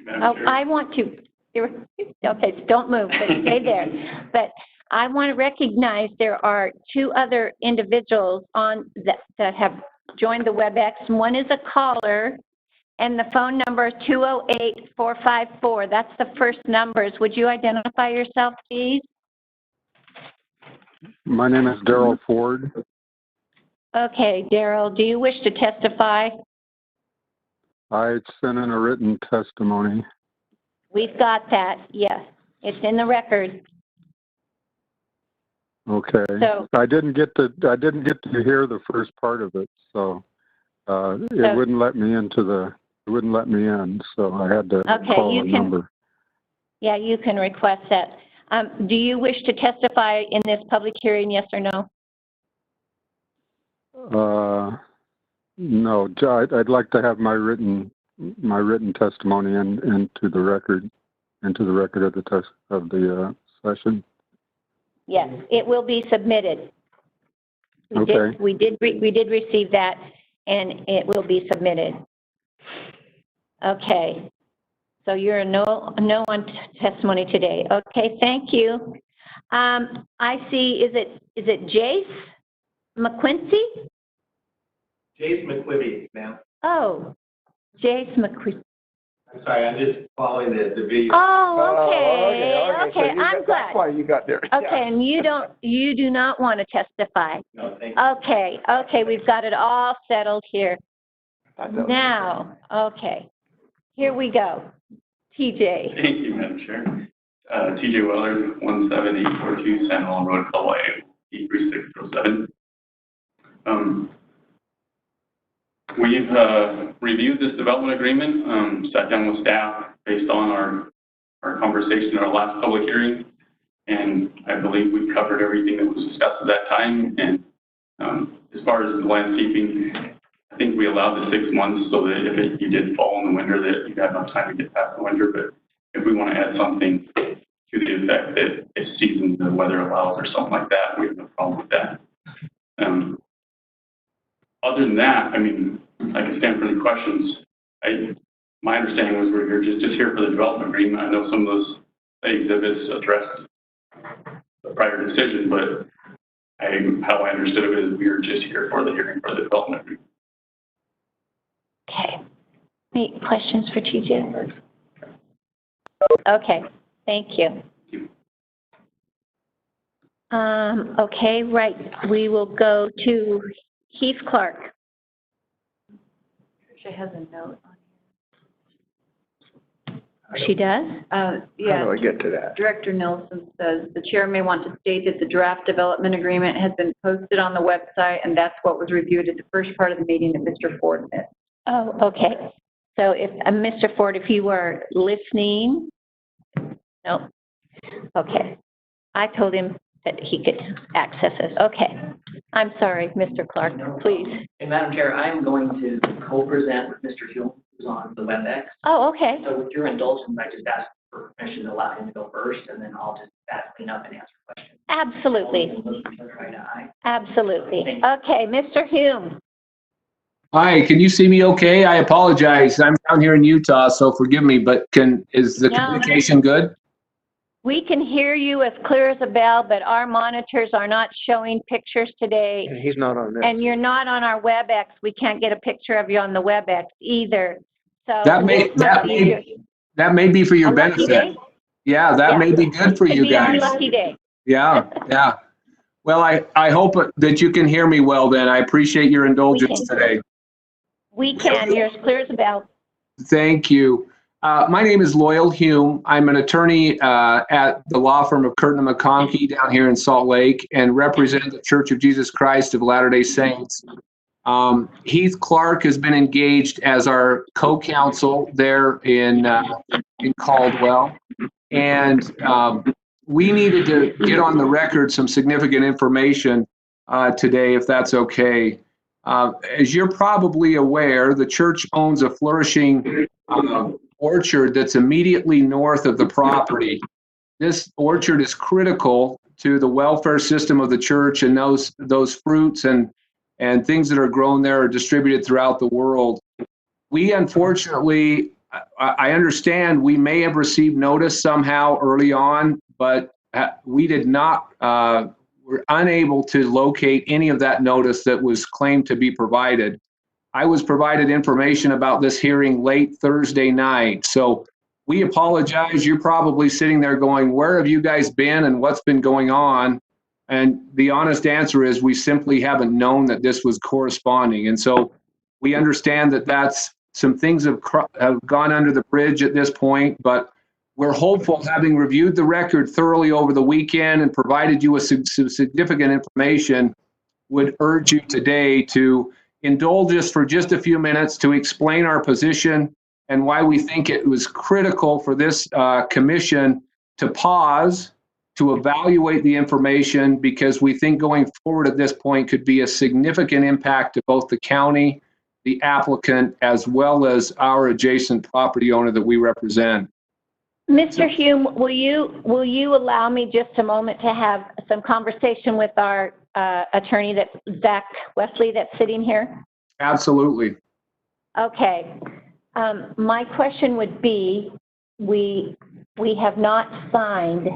I want to. Okay, don't move, but stay there. But I want to recognize there are two other individuals on that have joined the WebEx. One is a caller, and the phone number is 208-454. That's the first numbers. Would you identify yourself, please? My name is Daryl Ford. Okay, Daryl, do you wish to testify? I sent in a written testimony. We've got that, yes. It's in the record. Okay. So- I didn't get to hear the first part of it, so it wouldn't let me in, so I had to call a number. Yeah, you can request that. Do you wish to testify in this public hearing, yes or no? No, I'd like to have my written testimony into the record of the session. Yes, it will be submitted. Okay. We did receive that, and it will be submitted. Okay. So you're a no on testimony today. Okay, thank you. I see, is it Jace McQuincy? Jace McQuibby, ma'am. Oh, Jace McQuincy. I'm sorry, I'm just following the video. Oh, okay. So I'm glad. That's why you got there. Okay, and you do not want to testify. No, thank you. Okay, we've got it all settled here. Now, okay, here we go. TJ. Thank you, Madam Chair. TJ Weller, 17842 San Juan Road, Kauai, 83607. We've reviewed this development agreement, sat down with staff based on our conversation in our last public hearing, and I believe we covered everything that was discussed at that time. And as far as the landscaping, I think we allowed the 6 months so that if you did fall in the winter, that you got enough time to get past the winter. But if we want to add something to the effect that if season the weather allows or something like that, we have no problem with that. Other than that, I mean, I can stand for any questions. My understanding was we're here just here for the development agreement. I know some of those exhibits addressed the prior decision, but how I understood it is we were just here for the hearing for the development agreement. Okay. Any questions for TJ? Okay, thank you. Okay, right. We will go to Heath Clark. She has a note on She does? How yeah. do I get to that? Director Nelson says the chair may want to state that the draft development agreement has been posted on the website, and that's what was reviewed at the first part of the meeting that Mr. Ford missed. Oh, okay. So if, Mr. Ford, if you were listening, no. Okay. I told him that he could access it. Okay. I'm sorry, Mr. Clark, please. And Madam Chair, I'm going to co-present with Mr. Hume, who's on the WebEx. Oh, okay. So with your indulgence, I just ask for permission to allow him to go first, and then I'll just clean up and answer questions. Absolutely. Aye. Absolutely. Okay, Mr. Hume. Hi, can you see me okay? I apologize. I'm down here in Utah, so forgive me, but is the communication good? We can hear you as clear as a bell, but our monitors are not showing pictures today. And he's not on this. And you're not on our WebEx. We can't get a picture of you on the WebEx either. So That may be for your a lucky benefit. day? Yeah, that may be good for Could you be our guys. lucky day. Yeah. Well, I hope that you can hear me well then. I appreciate your indulgence today. We can. You're as clear as a bell. Thank you. My name is Loyal Hume. I'm an attorney at the law firm of Curtin and McConkie down here in Salt Lake and represent the Church of Jesus Christ of Latter-day Saints. Heath Clark has been engaged as our co-counsel there in Caldwell. And we needed to get on the record some significant information today, if that's okay. As you're probably aware, the church owns a flourishing orchard that's immediately north of the property. This orchard is critical to the welfare system of the church, and those fruits and things that are grown there are distributed throughout the world. We unfortunately, I understand we may have received notice somehow early on, but we did not, were unable to locate any of that notice that was claimed to be provided. I was provided information about this hearing late Thursday night. So we apologize. You're probably sitting there going, where have you guys been and what's been going on? And the honest answer is we simply haven't known that this was corresponding. And so we understand that that's some things have gone under the bridge at this point, but we're hopeful, having reviewed the record thoroughly over the weekend and provided you with some significant information, would urge you today to indulge us for just a few minutes to explain our position and why we think it was critical for this commission to pause, to evaluate the information, because we think going forward at this point could be a significant impact to both the county, the applicant, as well as our adjacent property owner that we represent. Mr. Hume, will you allow me just a moment to have some conversation with our attorney, that Zach Wesley, that's sitting here? Absolutely. Okay. My question would be, we have not signed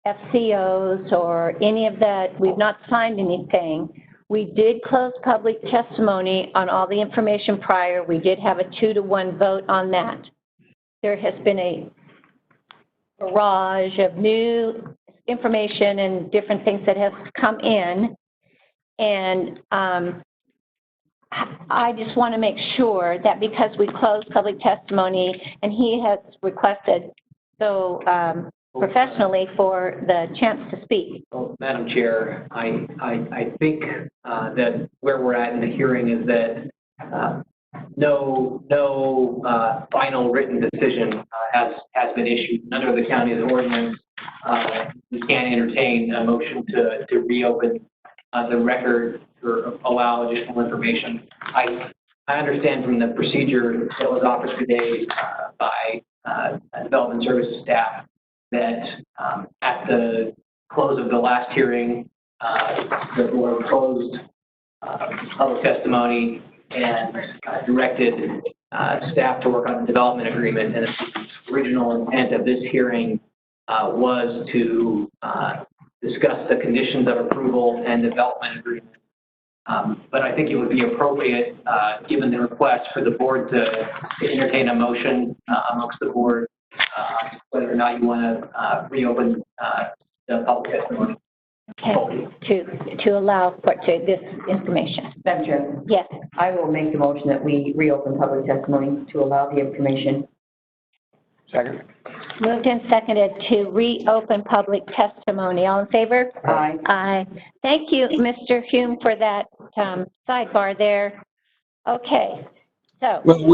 FCOs or any of that. We've not signed anything. We did close public testimony on all the information prior. We did have a 2-to-1 vote on that. There has been a barrage of new information and different things that have come in. And I just want to make sure that because we closed public testimony and he has requested so professionally for the chance to speak. Well, Madam Chair, I think that where we're at in the hearing is that no final written decision has been issued. Under the county's ordinance, we can't entertain a motion to reopen the record or allow additional information. I understand from the procedure that was offered today by Development Services staff that at the close of the last hearing, the board closed public testimony and directed staff to work on the development agreement. And the original intent of this hearing was to discuss the conditions of approval and development agreement. But I think it would be appropriate, given the request, for the board to entertain a motion amongst the board, whether or not you want to reopen the public testimony. Okay, to allow for this information. Madam Chair, Yes. I will make the motion that we reopen public testimony to allow the information. Second. Moved and seconded to reopen public testimony. All in favor? Aye. Aye. Thank you, Mr. Hume, for that sidebar there. Okay, so. Well,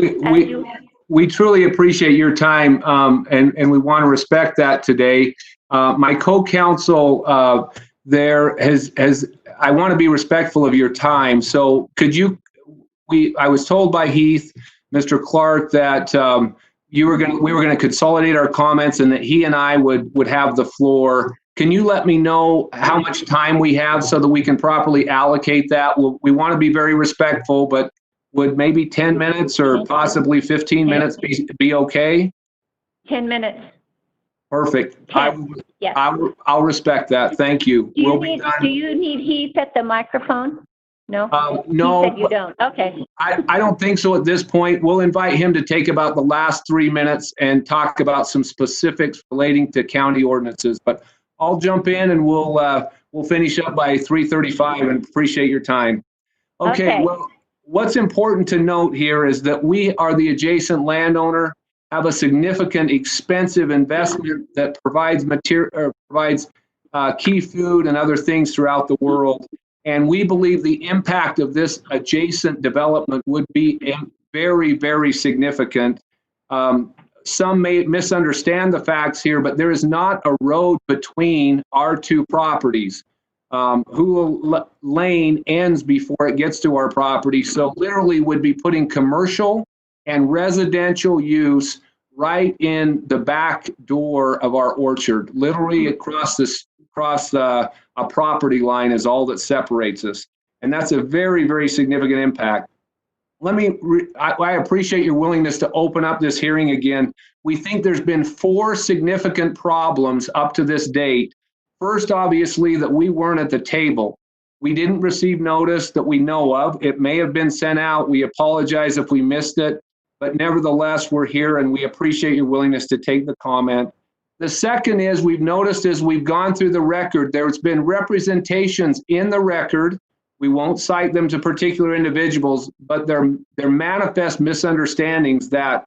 we truly appreciate your time, and we want to respect that today. My co-counsel there I want to be respectful of your time. So could you, I was told by Heath, Mr. Clark, that we were going to consolidate our comments and that he and I would have the floor. Can you let me know how much time we have so that we can properly allocate that? We want to be very respectful, but would maybe 10 minutes or possibly 15 minutes be okay? 10 minutes. Perfect. Yes. I'll respect that. Thank you. Do you need Heath at the microphone? No? No. He said you don't. Okay. I don't think so at this point. We'll invite him to take about the last 3 minutes and talk about some specifics relating to county ordinances. But I'll jump in and we'll finish up by 3:35 and appreciate your time. Okay. Well, what's important to note here is that we are the adjacent landowner, have a significant expensive investment that provides key food and other things throughout the world. And we believe the impact of this adjacent development would be very, very significant. Some may misunderstand the facts here, but there is not a road between our two properties. Hula Lane ends before it gets to our property. So literally would be putting commercial and residential use right in the back door of our orchard. Literally across a property line is all that separates us. And that's a very, very significant impact. I appreciate your willingness to open up this hearing again. We think there's been 4 significant problems up to this date First, obviously, that we weren't at the table. We didn't receive notice that we know of. It may have been sent out. We apologize if we missed it, but nevertheless, we're here and we appreciate your willingness to take the comment. The second is we've noticed as we've gone through the record, there's been representations in the record. We won't cite them to particular individuals, but they're manifest misunderstandings that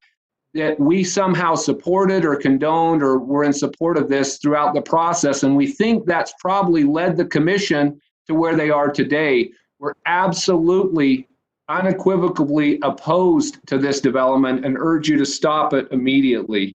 we somehow supported or condoned or were in support of this throughout the process. And we think that's probably led the commission to where they are today. We're absolutely, unequivocally opposed to this development and urge you to stop it immediately.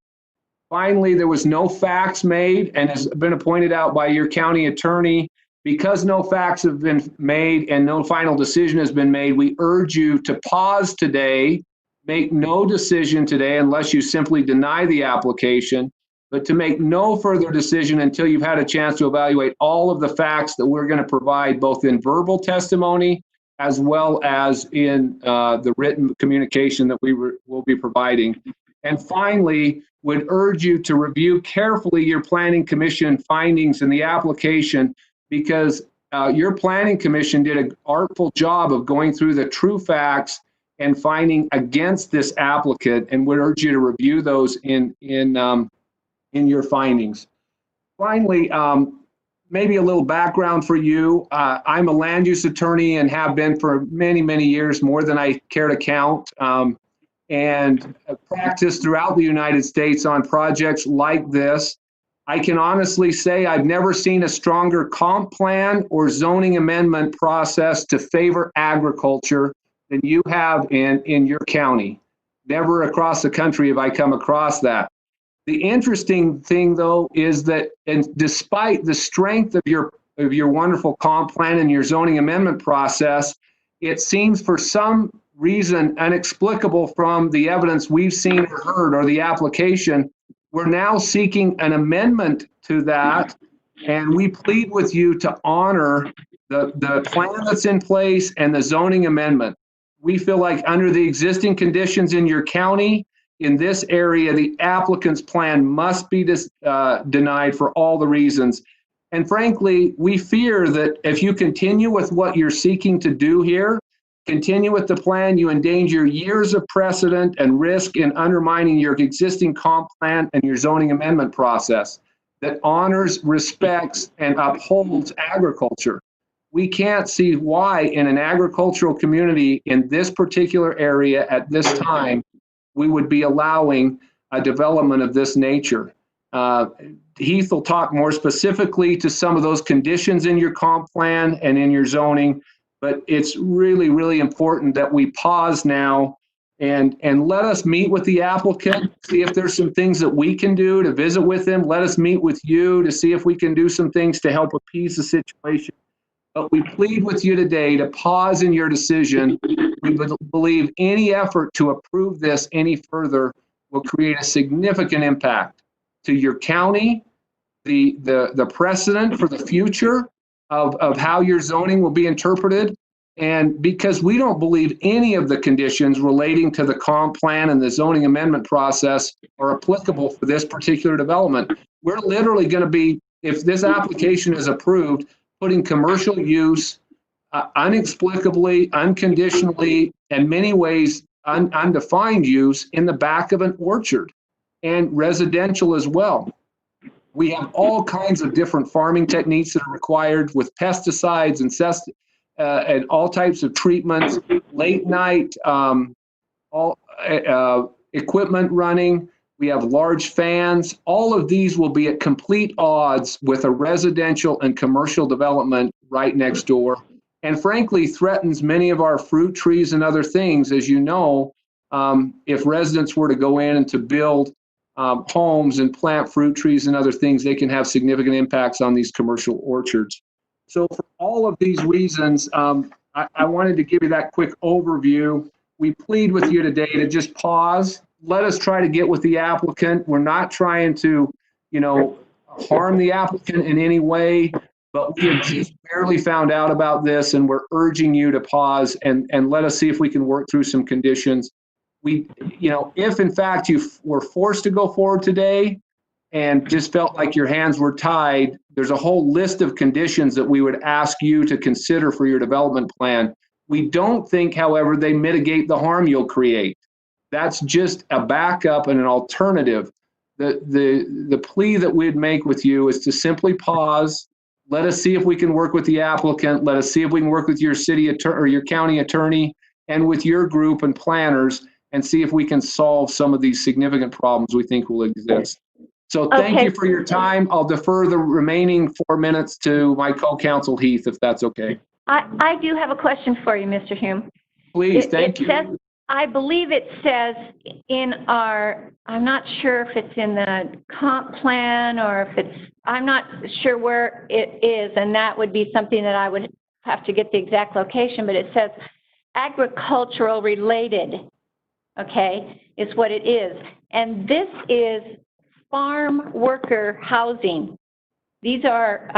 Finally, there was no facts made, and has been pointed out by your county attorney. Because no facts have been made and no final decision has been made, we urge you to pause today, make no decision today unless you simply deny the application, but to make no further decision until you've had a chance to evaluate all of the facts that we're going to provide, both in verbal testimony as well as in the written communication that we will be providing. And finally, would urge you to review carefully your Planning Commission findings in the application, because your Planning Commission did an artful job of going through the true facts and finding against this applicant, and would urge you to review those in your findings. Finally, maybe a little background for you. I'm a land use attorney and have been for many, many years, more than I care to count, and practiced throughout the United States on projects like this. I can honestly say I've never seen a stronger comp plan or zoning amendment process to favor agriculture than you have in your county. Never across the country have I come across that. The interesting thing, though, is that, and despite the strength of your wonderful comp plan and your zoning amendment process, it seems for some reason inexplicable from the evidence we've seen or heard or the application, we're now seeking an amendment to that, and we plead with you to honor the plan that's in place and the zoning amendment. We feel like under the existing conditions in your county, in this area, the applicant's plan must be denied for all the reasons. And frankly, we fear that if you continue with what you're seeking to do here, continue with the plan, you endanger years of precedent and risk in undermining your existing comp plan and your zoning amendment process that honors, respects, and upholds agriculture. We can't see why in an agricultural community in this particular area at this time, we would be allowing a development of this nature. Heath will talk more specifically to some of those conditions in your comp plan and in your zoning, but it's really, really important that we pause now and let us meet with the applicant, see if there's some things that we can do to visit with him. Let us meet with you to see if we can do some things to help appease the situation. But we plead with you today to pause in your decision. We believe any effort to approve this any further will create a significant impact to your county, the precedent for the future of how your zoning will be interpreted. And because we don't believe any of the conditions relating to the comp plan and the zoning amendment process are applicable for this particular development, we're literally going to be, if this application is approved, putting commercial use unexplicably, unconditionally, in many ways undefined use in the back of an orchard, and residential as well. We have all kinds of different farming techniques that are required with pesticides and all types of treatments, late night equipment running. We have large fans. All of these will be at complete odds with a residential and commercial development right next door, and frankly threatens many of our fruit trees and other things. As you know, if residents were to go in and to build homes and plant fruit trees and other things, they can have significant impacts on these commercial orchards. So for all of these reasons, I wanted to give you that quick overview. We plead with you today to just pause. Let us try to get with the applicant. We're not trying to, harm the applicant in any way, but we have just barely found out about this, and we're urging you to pause and let us see if we can work through some conditions. If in fact you were forced to go forward today and just felt like your hands were tied, there's a whole list of conditions that we would ask you to consider for your development plan. We don't think, however, they mitigate the harm you'll create. That's just a backup and an alternative. The plea that we'd make with you is to simply pause. Let us see if we can work with the applicant. Let us see if we can work with your city attorney or your county attorney and with your group and planners and see if we can solve some of these significant problems we think will exist. So thank you for your time. I'll defer the remaining 4 minutes to my co-counsel Heath, if that's okay. I do have a question for you, Mr. Hume. Please, thank you. Says, I believe it says in our, I'm not sure if it's in the comp plan or if it's, I'm not sure where it is, and that would be something that I would have to get the exact location, but it says agricultural related, okay, is what it is. And this is farm worker housing. These are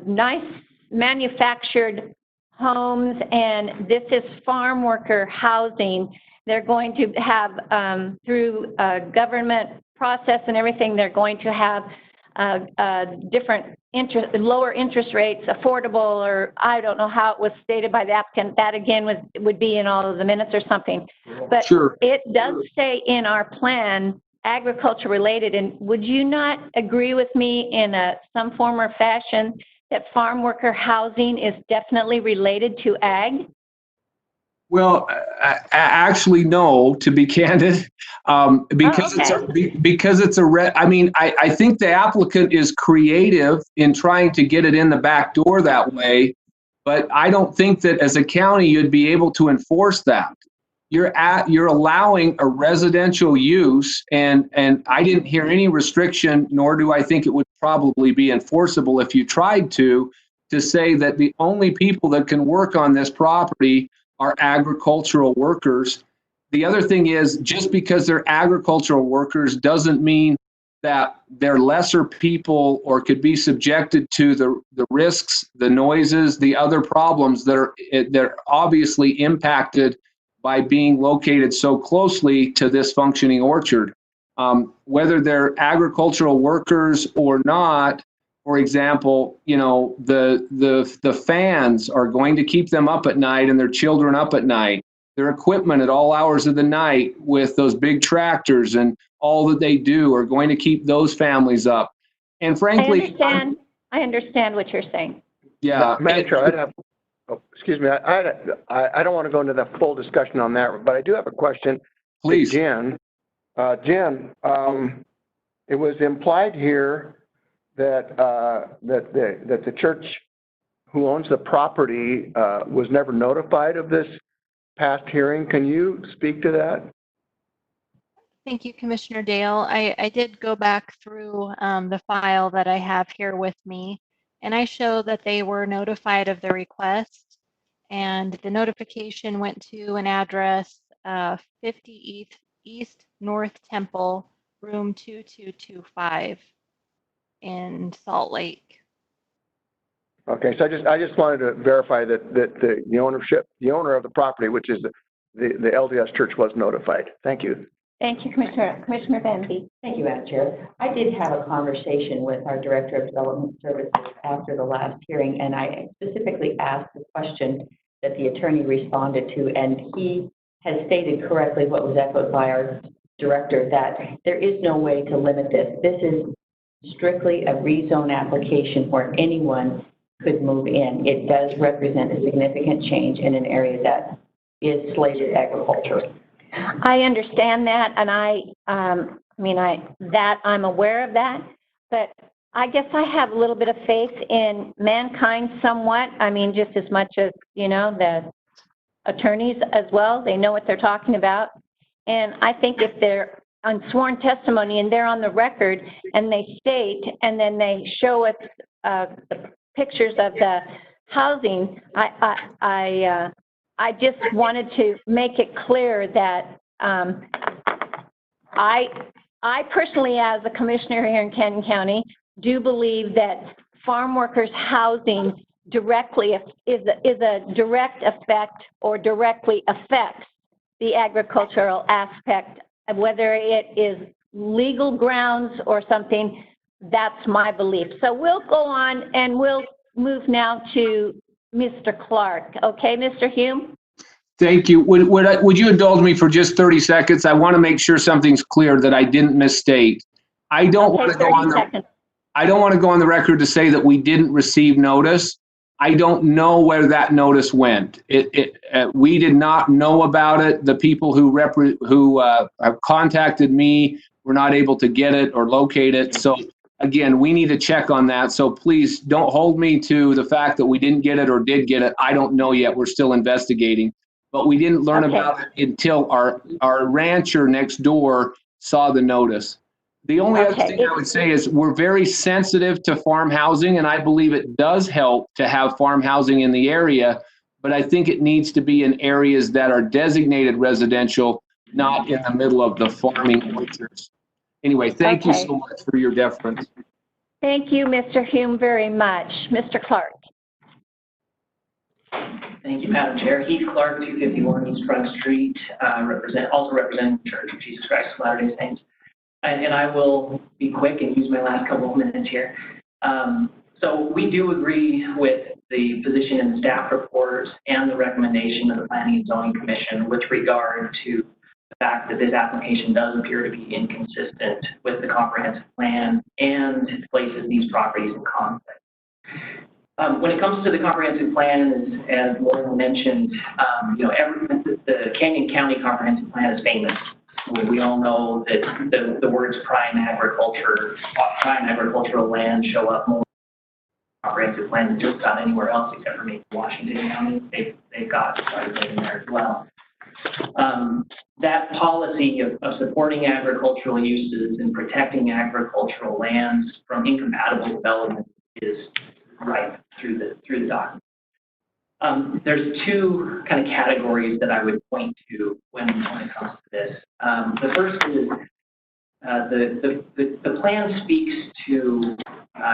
nice manufactured homes, and this is farm worker housing. They're going to have, through a government process and everything, they're going to have different lower interest rates, affordable, or I don't know how it was stated by the applicant. That again would be in all of the minutes or something. But sure, it does say in our plan, agriculture related. And would you not agree with me in some form or fashion that farm worker housing is definitely related to ag? Well, actually, no, to be candid, because it's I mean, I think the applicant is creative in trying to get it in the back door that way, but I don't think that as a county you'd be able to enforce that. You're allowing a residential use, and I didn't hear any restriction, nor do I think it would probably be enforceable if you tried to say that the only people that can work on this property are agricultural workers. The other thing is, just because they're agricultural workers doesn't mean that they're lesser people or could be subjected to the risks, the noises, the other problems they're obviously impacted by being located so closely to this functioning orchard. Whether they're agricultural workers or not, for example, you know, the fans are going to keep them up at night and their children up at night. Their equipment at all hours of the night with those big tractors and all that they do are going to keep those families up. And frankly, I understand what you're saying. Yeah. Madam Chair, excuse me, I don't want to go into the full discussion on that, but I do have a question. Please. Jen, it was implied here that the church who owns the property was never notified of this past hearing. Can you speak to that? Thank you, Commissioner Dale. I did go back through the file that I have here with me, and I show that they were notified of the request, and the notification went to an address 50 East North Temple, room 2225 in Salt Lake. Okay, so I just wanted to verify that the owner of the property, which is the LDS Church, was notified. Thank you. Thank you, Commissioner Banby. Thank you, Madam Chair. I did have a conversation with our Director of Development Services after the last hearing, and I specifically asked the question that the attorney responded to, and he has stated correctly what was echoed by our director, that there is no way to limit this. This is strictly a rezone application where anyone could move in. It does represent a significant change in an area that is slated agriculture. I understand that, and I'm aware of that, but I guess I have a little bit of faith in mankind somewhat. I mean, just as much as, you know, the attorneys as well. They know what they're talking about. And I think if they're on sworn testimony and they're on the record and they state, and then they show us the pictures of the housing, I just wanted to make it clear that I personally, as a commissioner here in Canyon County, do believe that farm workers housing directly is a direct effect or directly affects the agricultural aspect, of whether it is legal grounds or something. That's my belief. So we'll go on and we'll move now to Mr. Clark. Okay, Mr. Hume? Thank you. Would you indulge me for just 30 seconds? I want to make sure something's clear that I didn't misstate. I don't want to go on the record to say that we didn't receive notice. I don't know where that notice went. We did not know about it. The people who have contacted me were not able to get it or locate it. So again, we need to check on that. So please don't hold me to the fact that we didn't get it or did get it. I don't know yet. We're still investigating. But we didn't learn about it until our rancher next door saw the notice. The only other thing I would say is we're very sensitive to farm housing, and I believe it does help to have farm housing in the area, but I think it needs to be in areas that are designated residential, not in the middle of the farming orchards. Anyway, thank you so much for your deference. Thank you, Mr. Hume, very much. Mr. Clark. Thank you, Madam Chair. Heath Clark, 251 East Front Street, also representing the Church of Jesus Christ of Latter-day Saints. And I will be quick and use my last couple of minutes here. So we do agree with the position in the staff reports and the recommendation of the Planning and Zoning Commission with regard to the fact that this application does appear to be inconsistent with the comprehensive plan and places these properties in conflict. When it comes to the comprehensive plan, as Lauren mentioned, the Canyon County Comprehensive Plan is famous. We all know that the words prime agricultural land show up more in the comprehensive plan than just about anywhere else except for maybe Washington County. They've got quite a bit in there as well. That policy of supporting agricultural uses and protecting agricultural lands from incompatible development is right through the document. There's two kind of categories that I would point to when it comes to this. The first is the plan speaks to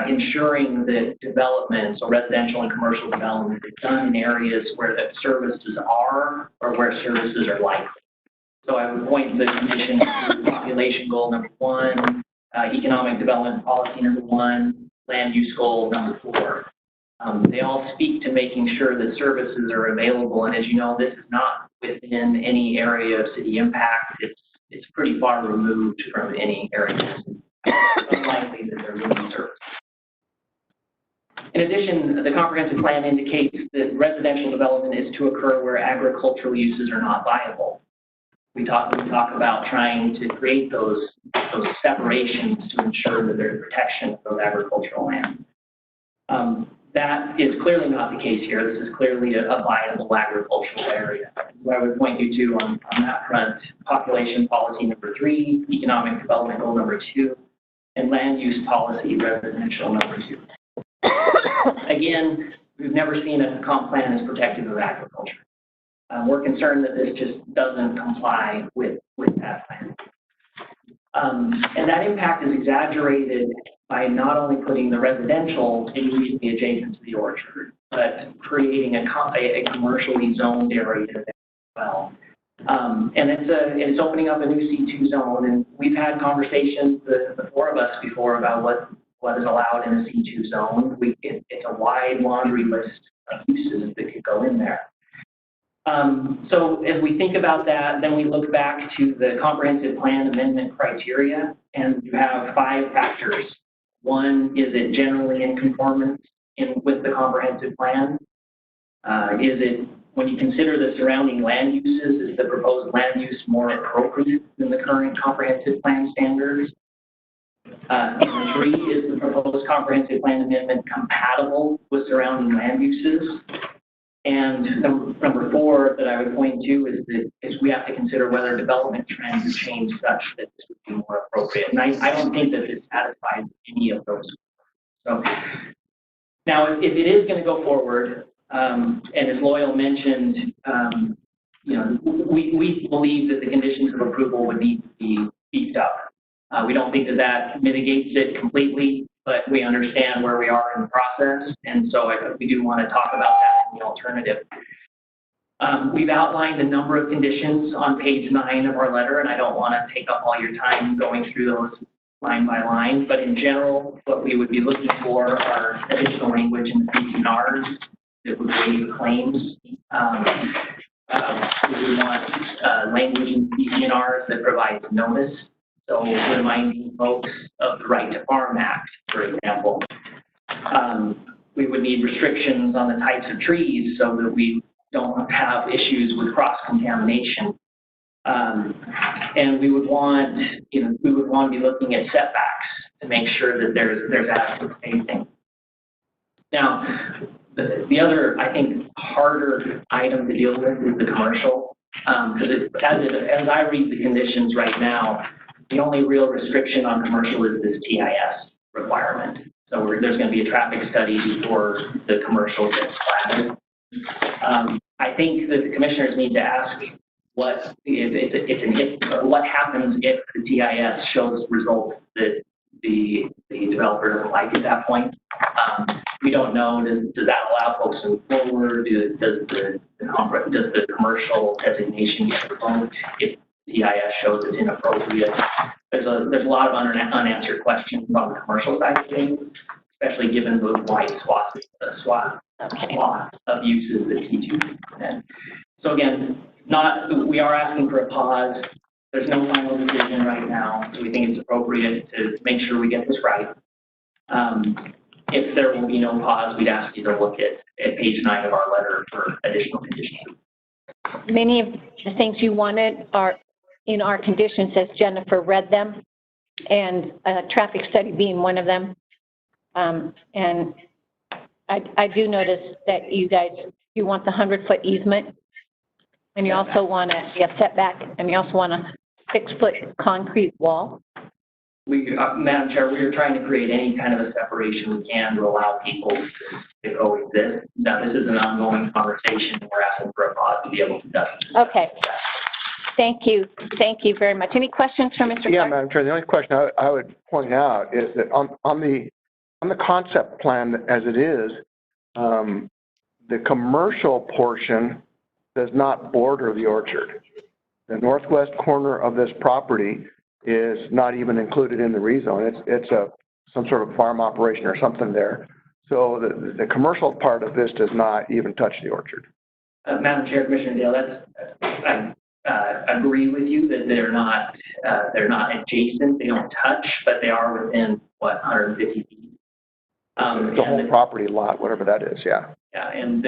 ensuring that development, so residential and commercial development, is done in areas where the services are or where services are likely. So I would point the commission to population goal number 1, economic development policy number 1, land use goal number 4. They all speak to making sure that services are available, and as you know, this is not within any area of city impact. It's pretty far removed from any area. It's unlikely that they're losing service. In addition, the comprehensive plan indicates that residential development is to occur where agricultural uses are not viable. We talk about trying to create those separations to ensure that there's protection of those agricultural lands. That is clearly not the case here. This is clearly a viable agricultural area. I would point you to on that front, population policy number 3, economic development goal number 2, and land use policy residential number 2. Again, we've never seen a comp plan as protective of agriculture. We're concerned that this just doesn't comply with that plan. And that impact is exaggerated by not only putting the residential immediately adjacent to the orchard, but creating a commercially zoned area there as well. And it's opening up a new C2 zone, and we've had conversations, the four of us before, about what is allowed in a C2 zone. It's a wide laundry list of uses that could go in there. So as we think about that, then we look back to the comprehensive plan amendment criteria, and you have 5 factors. One, is it generally in conformance with the comprehensive plan? Is it, when you consider the surrounding land uses, is the proposed land use more appropriate than the current comprehensive plan standards? 3, is the proposed comprehensive plan amendment compatible with surrounding land uses? And number 4 that I would point to is we have to consider whether development trends have changed such that this would be more appropriate. And I don't think that it satisfies any of those. So now, if it is going to go forward, and as Loyal mentioned, we believe that the conditions of approval would need to be beefed up. We don't think that mitigates it completely, but we understand where we are in the process, and so we do want to talk about that in the alternative. We've outlined a number of conditions on page 9 of our letter, and I don't want to take up all your time going through line by line, but in general, what we would be looking for are additional language in the CCNRs that would waive claims. We would want language in CCNRs that provides notice. So reminding folks of the Right to Farm Act, for example. We would need restrictions on the types of trees so that we don't have issues with cross-contamination. And we would want, to be looking at setbacks to make sure that there's adequate spacing. Now, the other, I think, harder item to deal with is the commercial. Because as I read the conditions right now, the only real restriction on commercial is this TIS requirement. So there's going to be a traffic study before the commercial gets platted. I think that the commissioners need to ask what happens if the TIS shows results that the developer doesn't like at that point. We don't know. Does that allow folks to move forward? Does the commercial designation get revoked if the TIS shows it's inappropriate? There's a lot of unanswered questions on the commercial side of things, especially given the wide swath of uses that T2 present. So again, we are asking for a pause. There's no final decision right now, so we think it's appropriate to make sure we get this right. If there will be no pause, we'd ask you to look at page 9 of our letter for additional conditions. Many of the things you wanted are in our conditions, as Jennifer read them, and a traffic study being one of them. And I do notice that you want the 100-foot easement, and you also want a setback, and you also want a 6-foot concrete wall. Madam Chair, we are trying to create any kind of a separation we can to allow people to coexist. Now, this is an ongoing conversation. We're asking for a pause to be able to do that. Okay. Thank you. Thank you very much. Any questions for Mr. Yeah, Clark? Madam Chair, the only question I would point out is that on the concept plan as it is, the commercial portion does not border the orchard. The northwest corner of this property is not even included in the rezone. It's some sort of farm operation or something there. So the commercial part of this does not even touch the orchard. Madam Chair, Commissioner Dale, I agree with you that they're not adjacent, they don't touch, but they are within 150 feet. The whole property lot, whatever that is, yeah. Yeah, and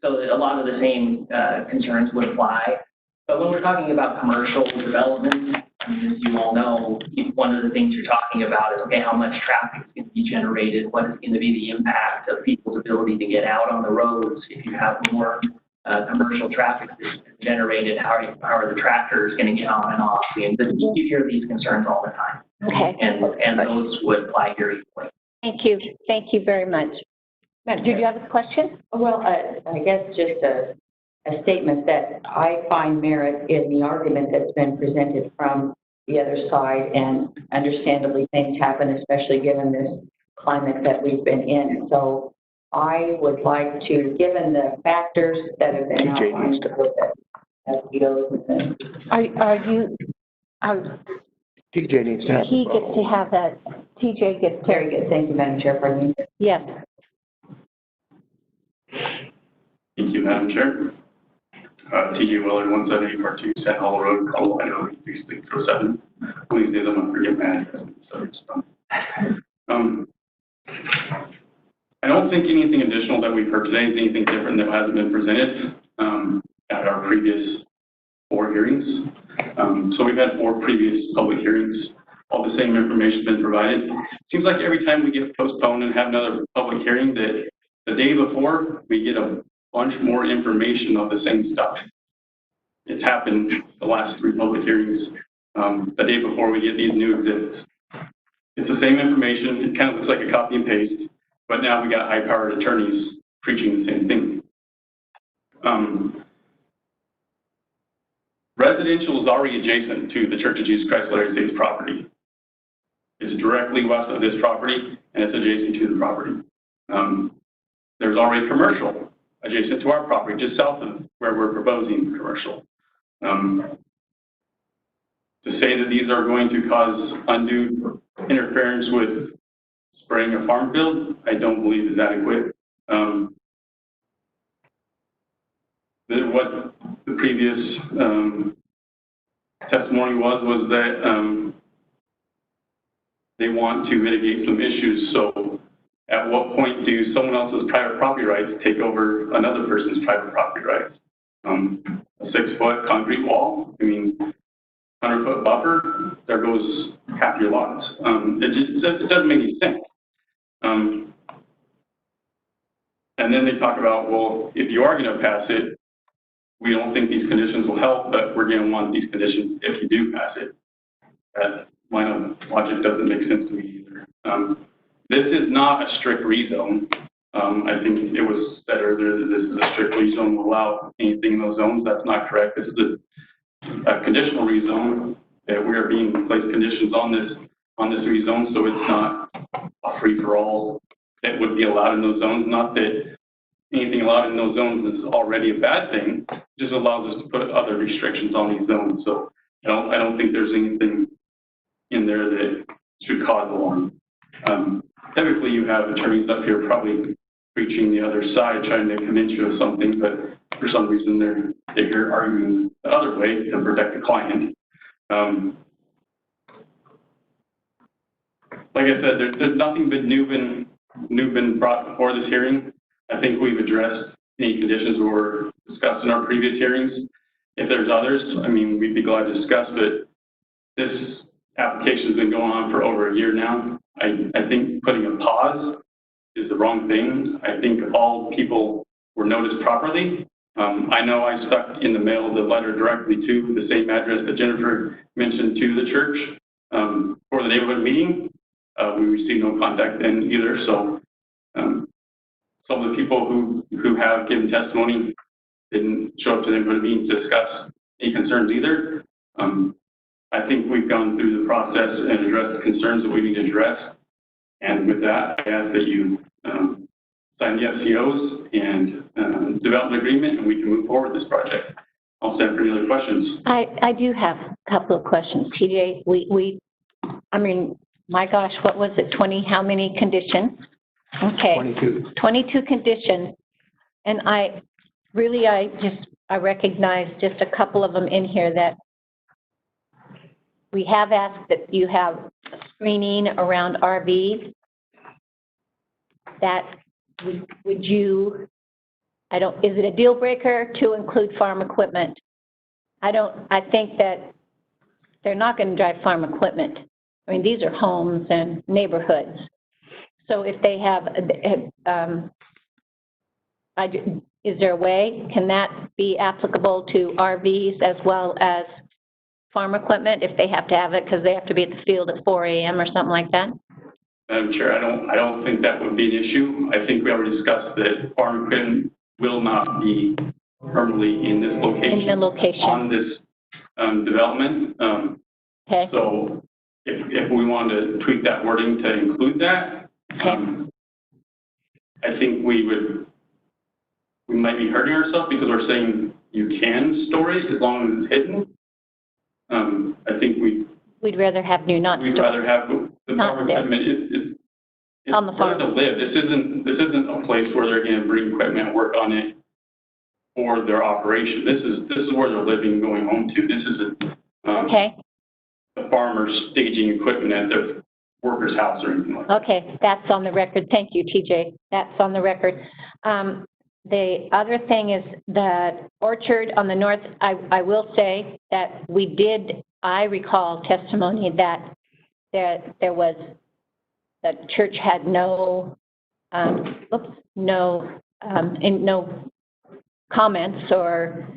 so a lot of the same concerns would apply. But when we're talking about commercial development, as you all know, one of the things you're talking about is, okay, how much traffic is going to be generated? What is going to be the impact of people's ability to get out on the roads if you have more commercial traffic that's generated? How are the tractors going to get on and off? And you hear these concerns all the time. Okay. And those would apply here equally. Thank you. Thank you very much. Did you have a question? Well, I guess just a statement that I find merit in the argument that's been presented from the other side, and understandably things happen, especially given this climate that we've been in. So I would like to, given the factors that have been outlined with it, as we go with it. TJ needs to have. He gets to have that. TJ gets to. Very good. Thank you, Madam Chair. Pardon me. Yes. Thank you, Madam Chair. TJ Willard, 178 Part 2, Sand Hollow Road, Colorado, 3607. Please do them, I forget my address. So it's fun. I don't think anything additional that we've heard today is anything different that hasn't been presented at our previous 4 hearings. So we've had 4 previous public hearings. All the same information has been provided. Seems like every time we get postponed and have another public hearing, that the day before we get a bunch more information of the same stuff. It's happened the last 3 public hearings. The day before we get these new exhibits. It's the same information. It kind of looks like a copy and paste, but now we got high-powered attorneys preaching the same thing. Residential is already adjacent to the Church of Jesus Christ of Latter-day Saints property. It's directly west of this property, and it's adjacent to the property. There's already commercial adjacent to our property, just south of where we're proposing commercial. to say that these are going to cause undue interference with spraying a farm field, I don't believe is adequate. What the previous testimony was that they want to mitigate some issues. So at what point do someone else's private property rights take over another person's private property rights? A 6-foot concrete wall, I mean, 100-foot buffer, there goes half your lots. It doesn't make any sense. And then they talk about, well, if you are going to pass it, we don't think these conditions will help, but we're going to want these conditions if you do pass it. That line of logic doesn't make sense to me either. This is not a strict rezone. I think it was said earlier that this is a strict rezone will allow anything in those zones. That's not correct. This is a conditional rezone that we are being placed conditions on this rezone, so it's not a free-for-all that would be allowed in those zones. Not that anything allowed in those zones is already a bad thing. It just allows us to put other restrictions on these zones. So I don't think there's anything in there that should cause alarm. Typically, you have attorneys up here probably preaching the other side, trying to convince you of something, but for some reason they're here arguing the other way to protect the client. Like I said, there's nothing but new been brought before this hearing. I think we've addressed any conditions that were discussed in our previous hearings. If there's others, I mean, we'd be glad to discuss, but this application's been going on for over a year now. I think putting a pause is the wrong thing. I think all people were noticed properly. I know I stuck in the mail the letter directly to the same address that Jennifer mentioned to the church for the neighborhood meeting. We received no contact then either. So some of the people who have given testimony didn't show up to the neighborhood meeting to discuss any concerns either. I think we've gone through the process and addressed the concerns that we need to address. And with that, I ask that you sign the FCOs and development agreement, and we can move forward with this project. I'll stand for any other questions. I do have a couple of questions. TJ, I mean, my gosh, what was it, 20, how many conditions? Okay. 22 conditions. And I recognize just a couple of them in here that we have asked that you have screening around RVs. That would you, is it a deal breaker to include farm equipment? I think that they're not going to drive farm equipment. I mean, these are homes and neighborhoods. So if they have, is there a way, can that be applicable to RVs as well as farm equipment if they have to have it because they have to be at the field at 4 a.m. or something like that? Madam Chair, I don't think that would be an issue. I think we already discussed that farm equipment will not be permanently in this location. In the location. On this development. Okay. So if we want to tweak that wording to include that, okay. I think we might be hurting ourselves because we're saying you can store it as long as it's hidden. I think we'd rather have you not. We'd rather have the farm equipment. It's on the farm to live. This isn't a place where they're going to bring equipment and work on it for their operation. This is where they're living and going home to. This isn't okay. The farmer's staging equipment at their worker's house or anything like that. Okay, that's on the record. Thank you, TJ. That's on the record. The other thing is the orchard on the north. I will say that I recall testimony that there was, the church had no comments or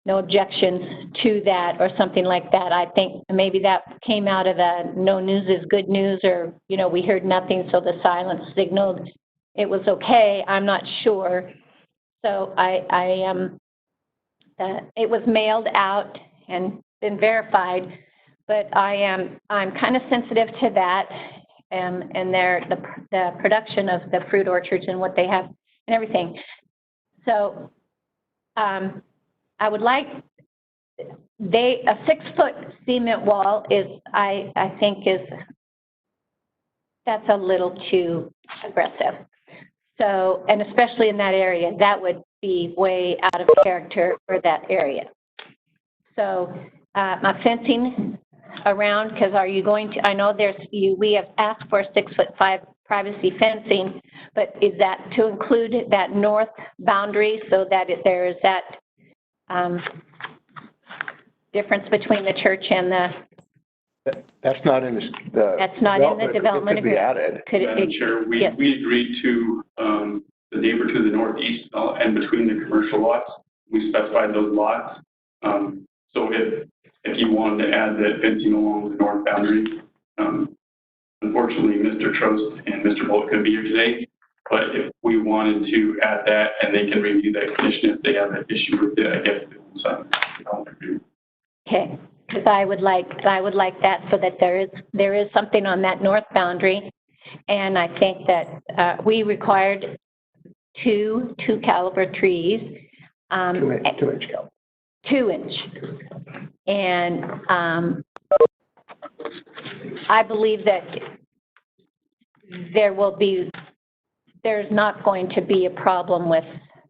no objections to that or something like that. I think maybe that came out of the no news is good news, or, we heard nothing, so the silence signaled it was okay. I'm not sure. So it was mailed out and been verified, but I'm kind of sensitive to that and the production of the fruit orchards and what they have and everything. So I would like a 6-foot cement wall is, I think that's a little too aggressive. So, and especially in that area, that would be way out of character for that area. So, my fencing around, because are you going to, I know we have asked for 6'5" privacy fencing, but is that to include that north boundary so that there is that difference between the church and the? That's not in the. That's not in the development agreement. It could be added. Madam Chair, we agreed to the neighbor to the northeast and between the commercial lots. We specified those lots. So if you wanted to add the fencing along the north boundary, unfortunately, Mr. Trost and Mr. Bolt couldn't be here today. But if we wanted to add that, and they can review that condition if they have an issue with it, I guess. Okay, because I would like that so that there is something on that north boundary, and I think that we required two caliber trees. 2-inch caliber. 2-inch. And I believe that there's not going to be a problem with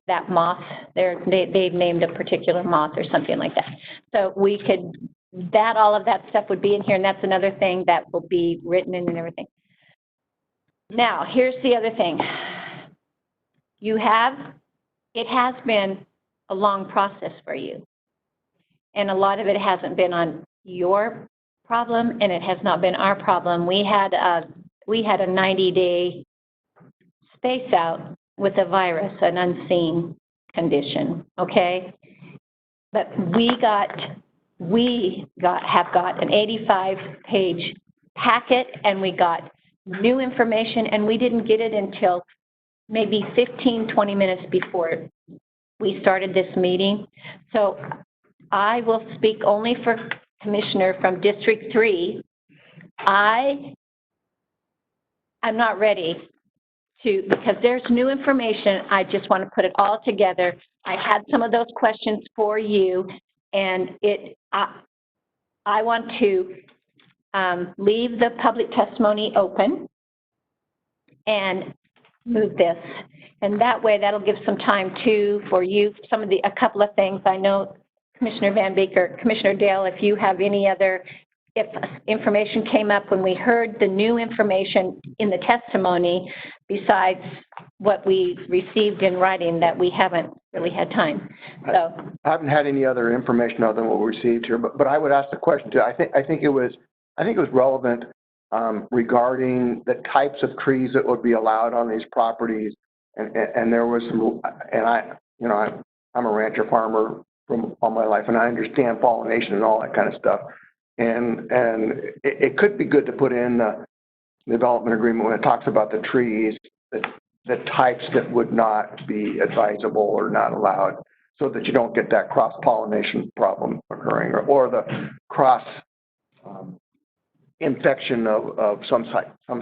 that moth. They've named a particular moth or something like that. So we could, all of that stuff would be in here, and that's another thing that will be written in and everything. Now, here's the other thing. It has been a long process for you. And a lot of it hasn't been on your problem, and it has not been our problem. We had a 90-day space out with a virus, an unseen condition, okay? But we have got an 85-page packet, and we got new information, and we didn't get it until maybe 15, 20 minutes before we started this meeting. So I will speak only for Commissioner from District 3. I'm not ready to, because there's new information. I just want to put it all together. I had some of those questions for you, and I want to leave the public testimony open and move this. And that way, that'll give some time too for you, a couple of things. I know Commissioner Van Beek or Commissioner Dale, if you have any other, if information came up when we heard the new information in the testimony, besides what we received in writing that we haven't really had time. So I haven't had any other information other than what we received here, but I would ask the question too. I think it was relevant regarding the types of trees that would be allowed on these properties, and there was some, and I'm a rancher farmer from all my life, and I understand pollination and all that kind of stuff. And it could be good to put in the development agreement when it talks about the trees, the types that would not be advisable or not allowed, so that you don't get that cross-pollination problem occurring, or the cross infection of some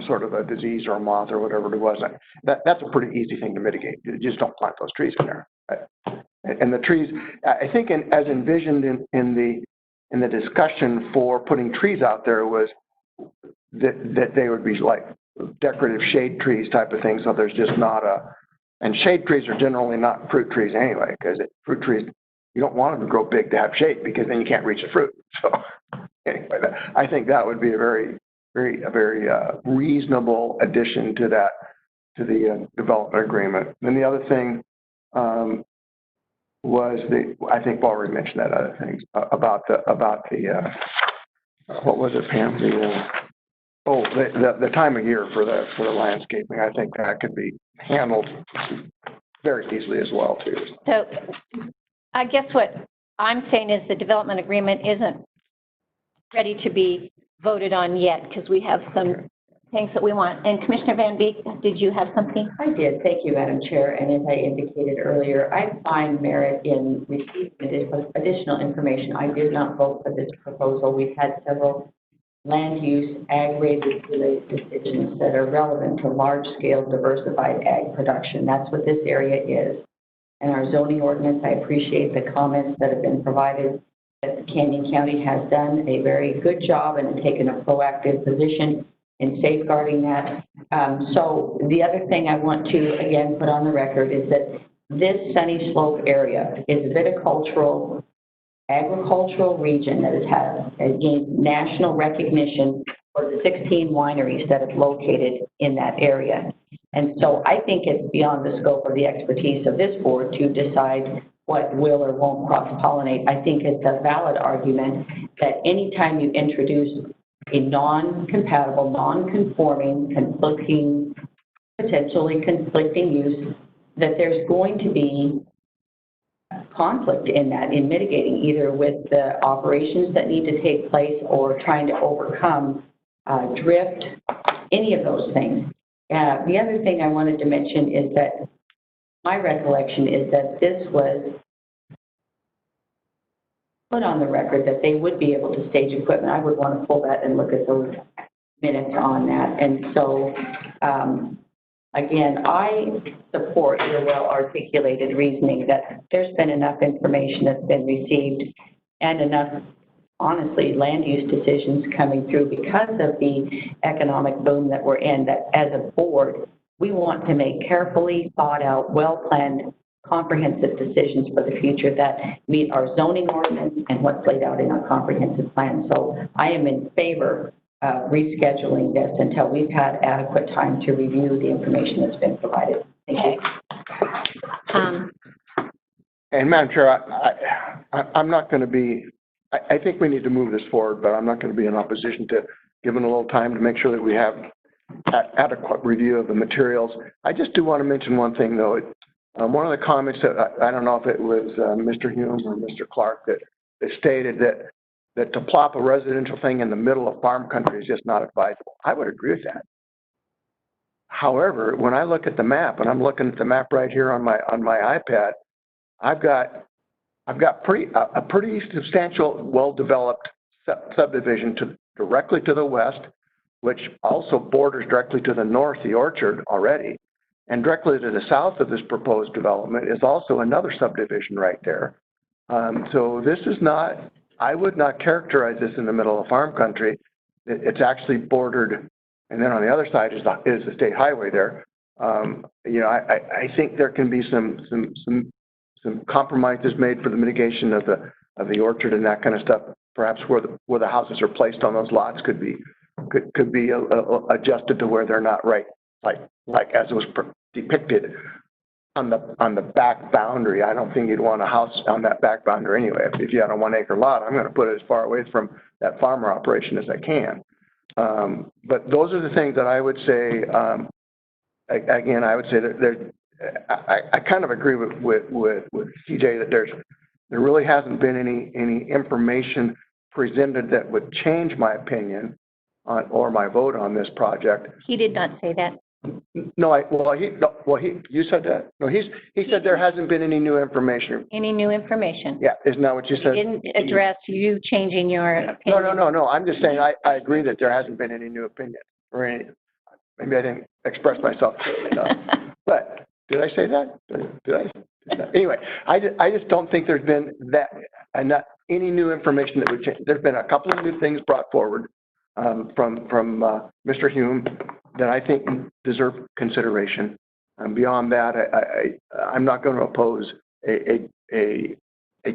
sort of a disease or a moth or whatever it was. That's a pretty easy thing to mitigate. You just don't plant those trees in there. And the trees, I think, as envisioned in the discussion for putting trees out there, was that they would be like decorative shade trees type of thing. So there's just not and shade trees are generally not fruit trees anyway, because fruit trees, you don't want them to grow big to have shade, because then you can't reach the fruit. So anyway, I think that would be a very reasonable addition to the development agreement. And the other thing was I think Paul already mentioned that other things about the what was it, Pam? The time of year for the landscaping. I think that could be handled very easily as well too. So I guess what I'm saying is the development agreement isn't ready to be voted on yet, because we have some things that we want. And Commissioner Van Beek, did you have something? I did. Thank you, Madam Chair. And as I indicated earlier, I find merit in receiving additional information. I did not vote for this proposal. We've had several land use ag-related decisions that are relevant to large-scale diversified ag production. That's what this area is. And our zoning ordinance, I appreciate the comments that have been provided that Canyon County has done a very good job and taken a proactive position in safeguarding that. So the other thing I want to, again, put on the record is that this Sunny Slope area is a viticultural, agricultural region that has had, gained national recognition for the 16 wineries that are located in that area. And so I think it's beyond the scope of the expertise of this board to decide what will or won't cross-pollinate. I think it's a valid argument that anytime you introduce a non-compatible, non-conforming, conflicting, potentially conflicting use, that there's going to be conflict in that, in mitigating, either with the operations that need to take place or trying to overcome drift, any of those things. The other thing I wanted to mention is that my recollection is that this was put on the record that they would be able to stage equipment. I would want to pull that and look at those minutes on that. And so, again, I support your well-articulated reasoning that there's been enough information that's been received and enough, honestly, land use decisions coming through because of the economic boom that we're in, that as a board, we want to make carefully thought out, well-planned, comprehensive decisions for the future that meet our zoning ordinance and what's laid out in our comprehensive plan. So I am in favor of rescheduling this until we've had adequate time to review the information that's been provided. Thank you. And Madam Chair, I'm not going to be, I think we need to move this forward, but I'm not going to be in opposition to giving a little time to make sure that we have adequate review of the materials. I just do want to mention one thing, though. One of the comments that, I don't know if it was Mr. Hume or Mr. Clark, that stated that to plop a residential thing in the middle of farm country is just not advisable. I would agree with that. However, when I look at the map, and I'm looking at the map right here on my iPad, I've got a pretty substantial, well-developed subdivision directly to the west, which also borders directly to the north, the orchard already. And directly to the south of this proposed development is also another subdivision right there. So this is not, I would not characterize this in the middle of farm country. It's actually bordered, and then on the other side is the state highway there. You know, I think there can be some compromises made for the mitigation of the orchard and that kind of stuff. Perhaps where the houses are placed on those lots could be adjusted to where they're not right, like as it was depicted on the back boundary. I don't think you'd want a house on that back boundary anyway. If you had a 1 acre lot, I'm going to put it as far away from that farmer operation as I can. But those are the things that I would say. Again, I would say that I kind of agree with CJ that there really hasn't been any information presented that would change my opinion on or my vote on this project. He did not say that. No, you said that. No, he said there hasn't been any new information. Any new information? Yeah, isn't that what you said? He didn't address you changing your opinion. No. I'm just saying I agree that there hasn't been any new opinion or any. Maybe I didn't express myself clearly enough. But did I say that? Did I? Anyway, I just don't think there's been any new information that would change. There's been a couple of new things brought forward from Mr. Hume that I think deserve consideration. And beyond that, I'm not going to oppose a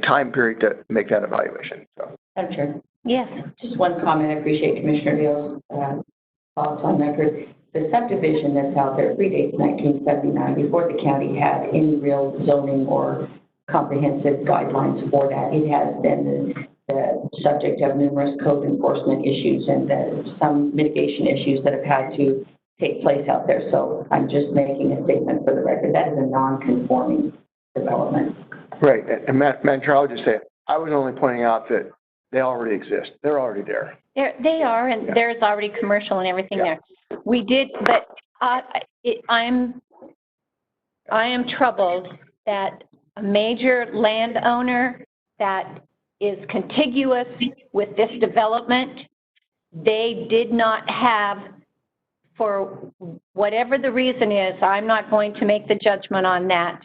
time period to make that evaluation. So. Madam Chair. Yes. Just one comment. I appreciate Commissioner Neal's thoughts on record. The subdivision that's out there predates 1979, before the county had any real zoning or comprehensive guidelines for that. It has been the subject of numerous code enforcement issues and some mitigation issues that have had to take place out there. So I'm just making a statement for the record. That is a non-conforming development. Right. And Madam Chair, I'll just say, I was only pointing out that they already exist. They're already there. They are, and there's already commercial and everything there. We did, but I am troubled that a major landowner that is contiguous with this development, they did not have, for whatever the reason is, I'm not going to make the judgment on that,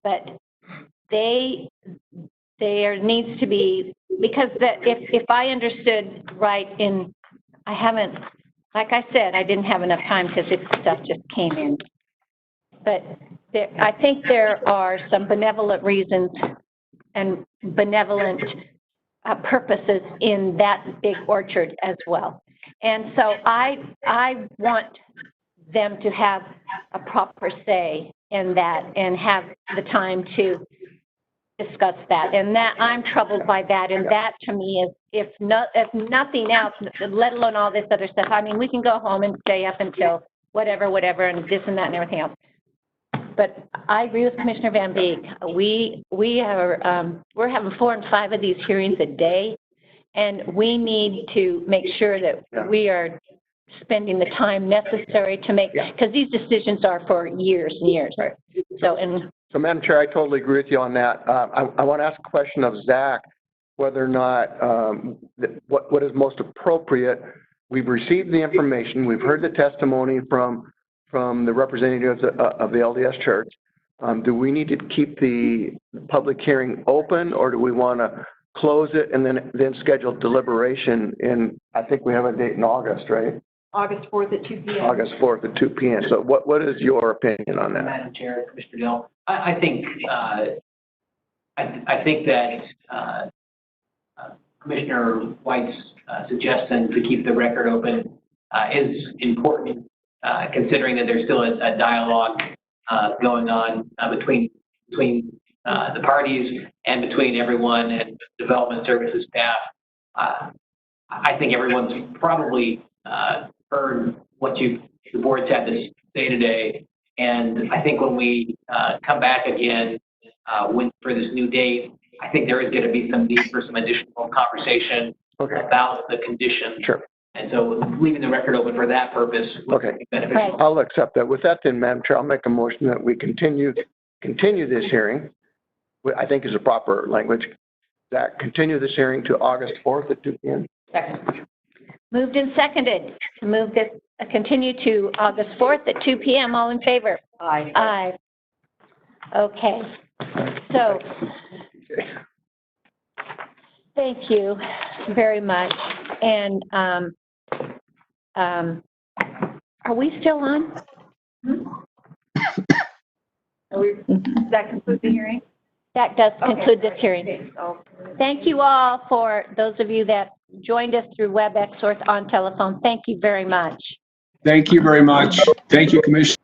but there needs to be because if I understood right I haven't, like I said, I didn't have enough time because this stuff just came in. But I think there are some benevolent reasons and benevolent purposes in that big orchard as well. And so I want them to have a proper say in that and have the time to discuss that. And that I'm troubled by that. And that to me is, if nothing else, let alone all this other stuff. I mean, we can go home and stay up until whatever, and this and that and everything else. But I agree with Commissioner Van Beek. We're having 4 and 5 of these hearings a day, and we need to make sure that we are spending the time necessary to make, because these decisions are for years and years. Right. So, Madam Chair, I totally agree with you on that. I want to ask a question of Zach, whether or not, what is most appropriate. We've received the information, we've heard the testimony from the representatives of the LDS Church. Do we need to keep the public hearing open, or do we want to close it and then schedule deliberation in, I think we have a date in August, right? August 4th at 2 p.m. August 4th at 2 p.m. So what is your opinion on that? Madam Chair, Commissioner Dell, I think that Commissioner White's suggestion to keep the record open is important, considering that there's still a dialogue going on between the parties and between everyone and Development Services staff. I think everyone's probably heard what the board's had to say today, and I think when we come back again for this new date, I think there is going to be some need for some additional conversation about the conditions. Sure. And so leaving the record open for that purpose would be beneficial. Right. I'll accept that. With that then, Madam Chair, I'll make a motion that we continue this hearing, I think is the proper language, that continue this hearing to August 4th at 2 p.m. second. Moved and seconded to move this, continue to August 4th at 2 p.m. All in favor? Aye. Aye. Okay. So, thank you very much. And are we still on? Does that conclude the hearing? That does conclude this hearing. Okay, so Thank you all, for those of you that joined us through WebEx or on telephone. Thank you very much. Thank you very much. Thank you, Commissioner.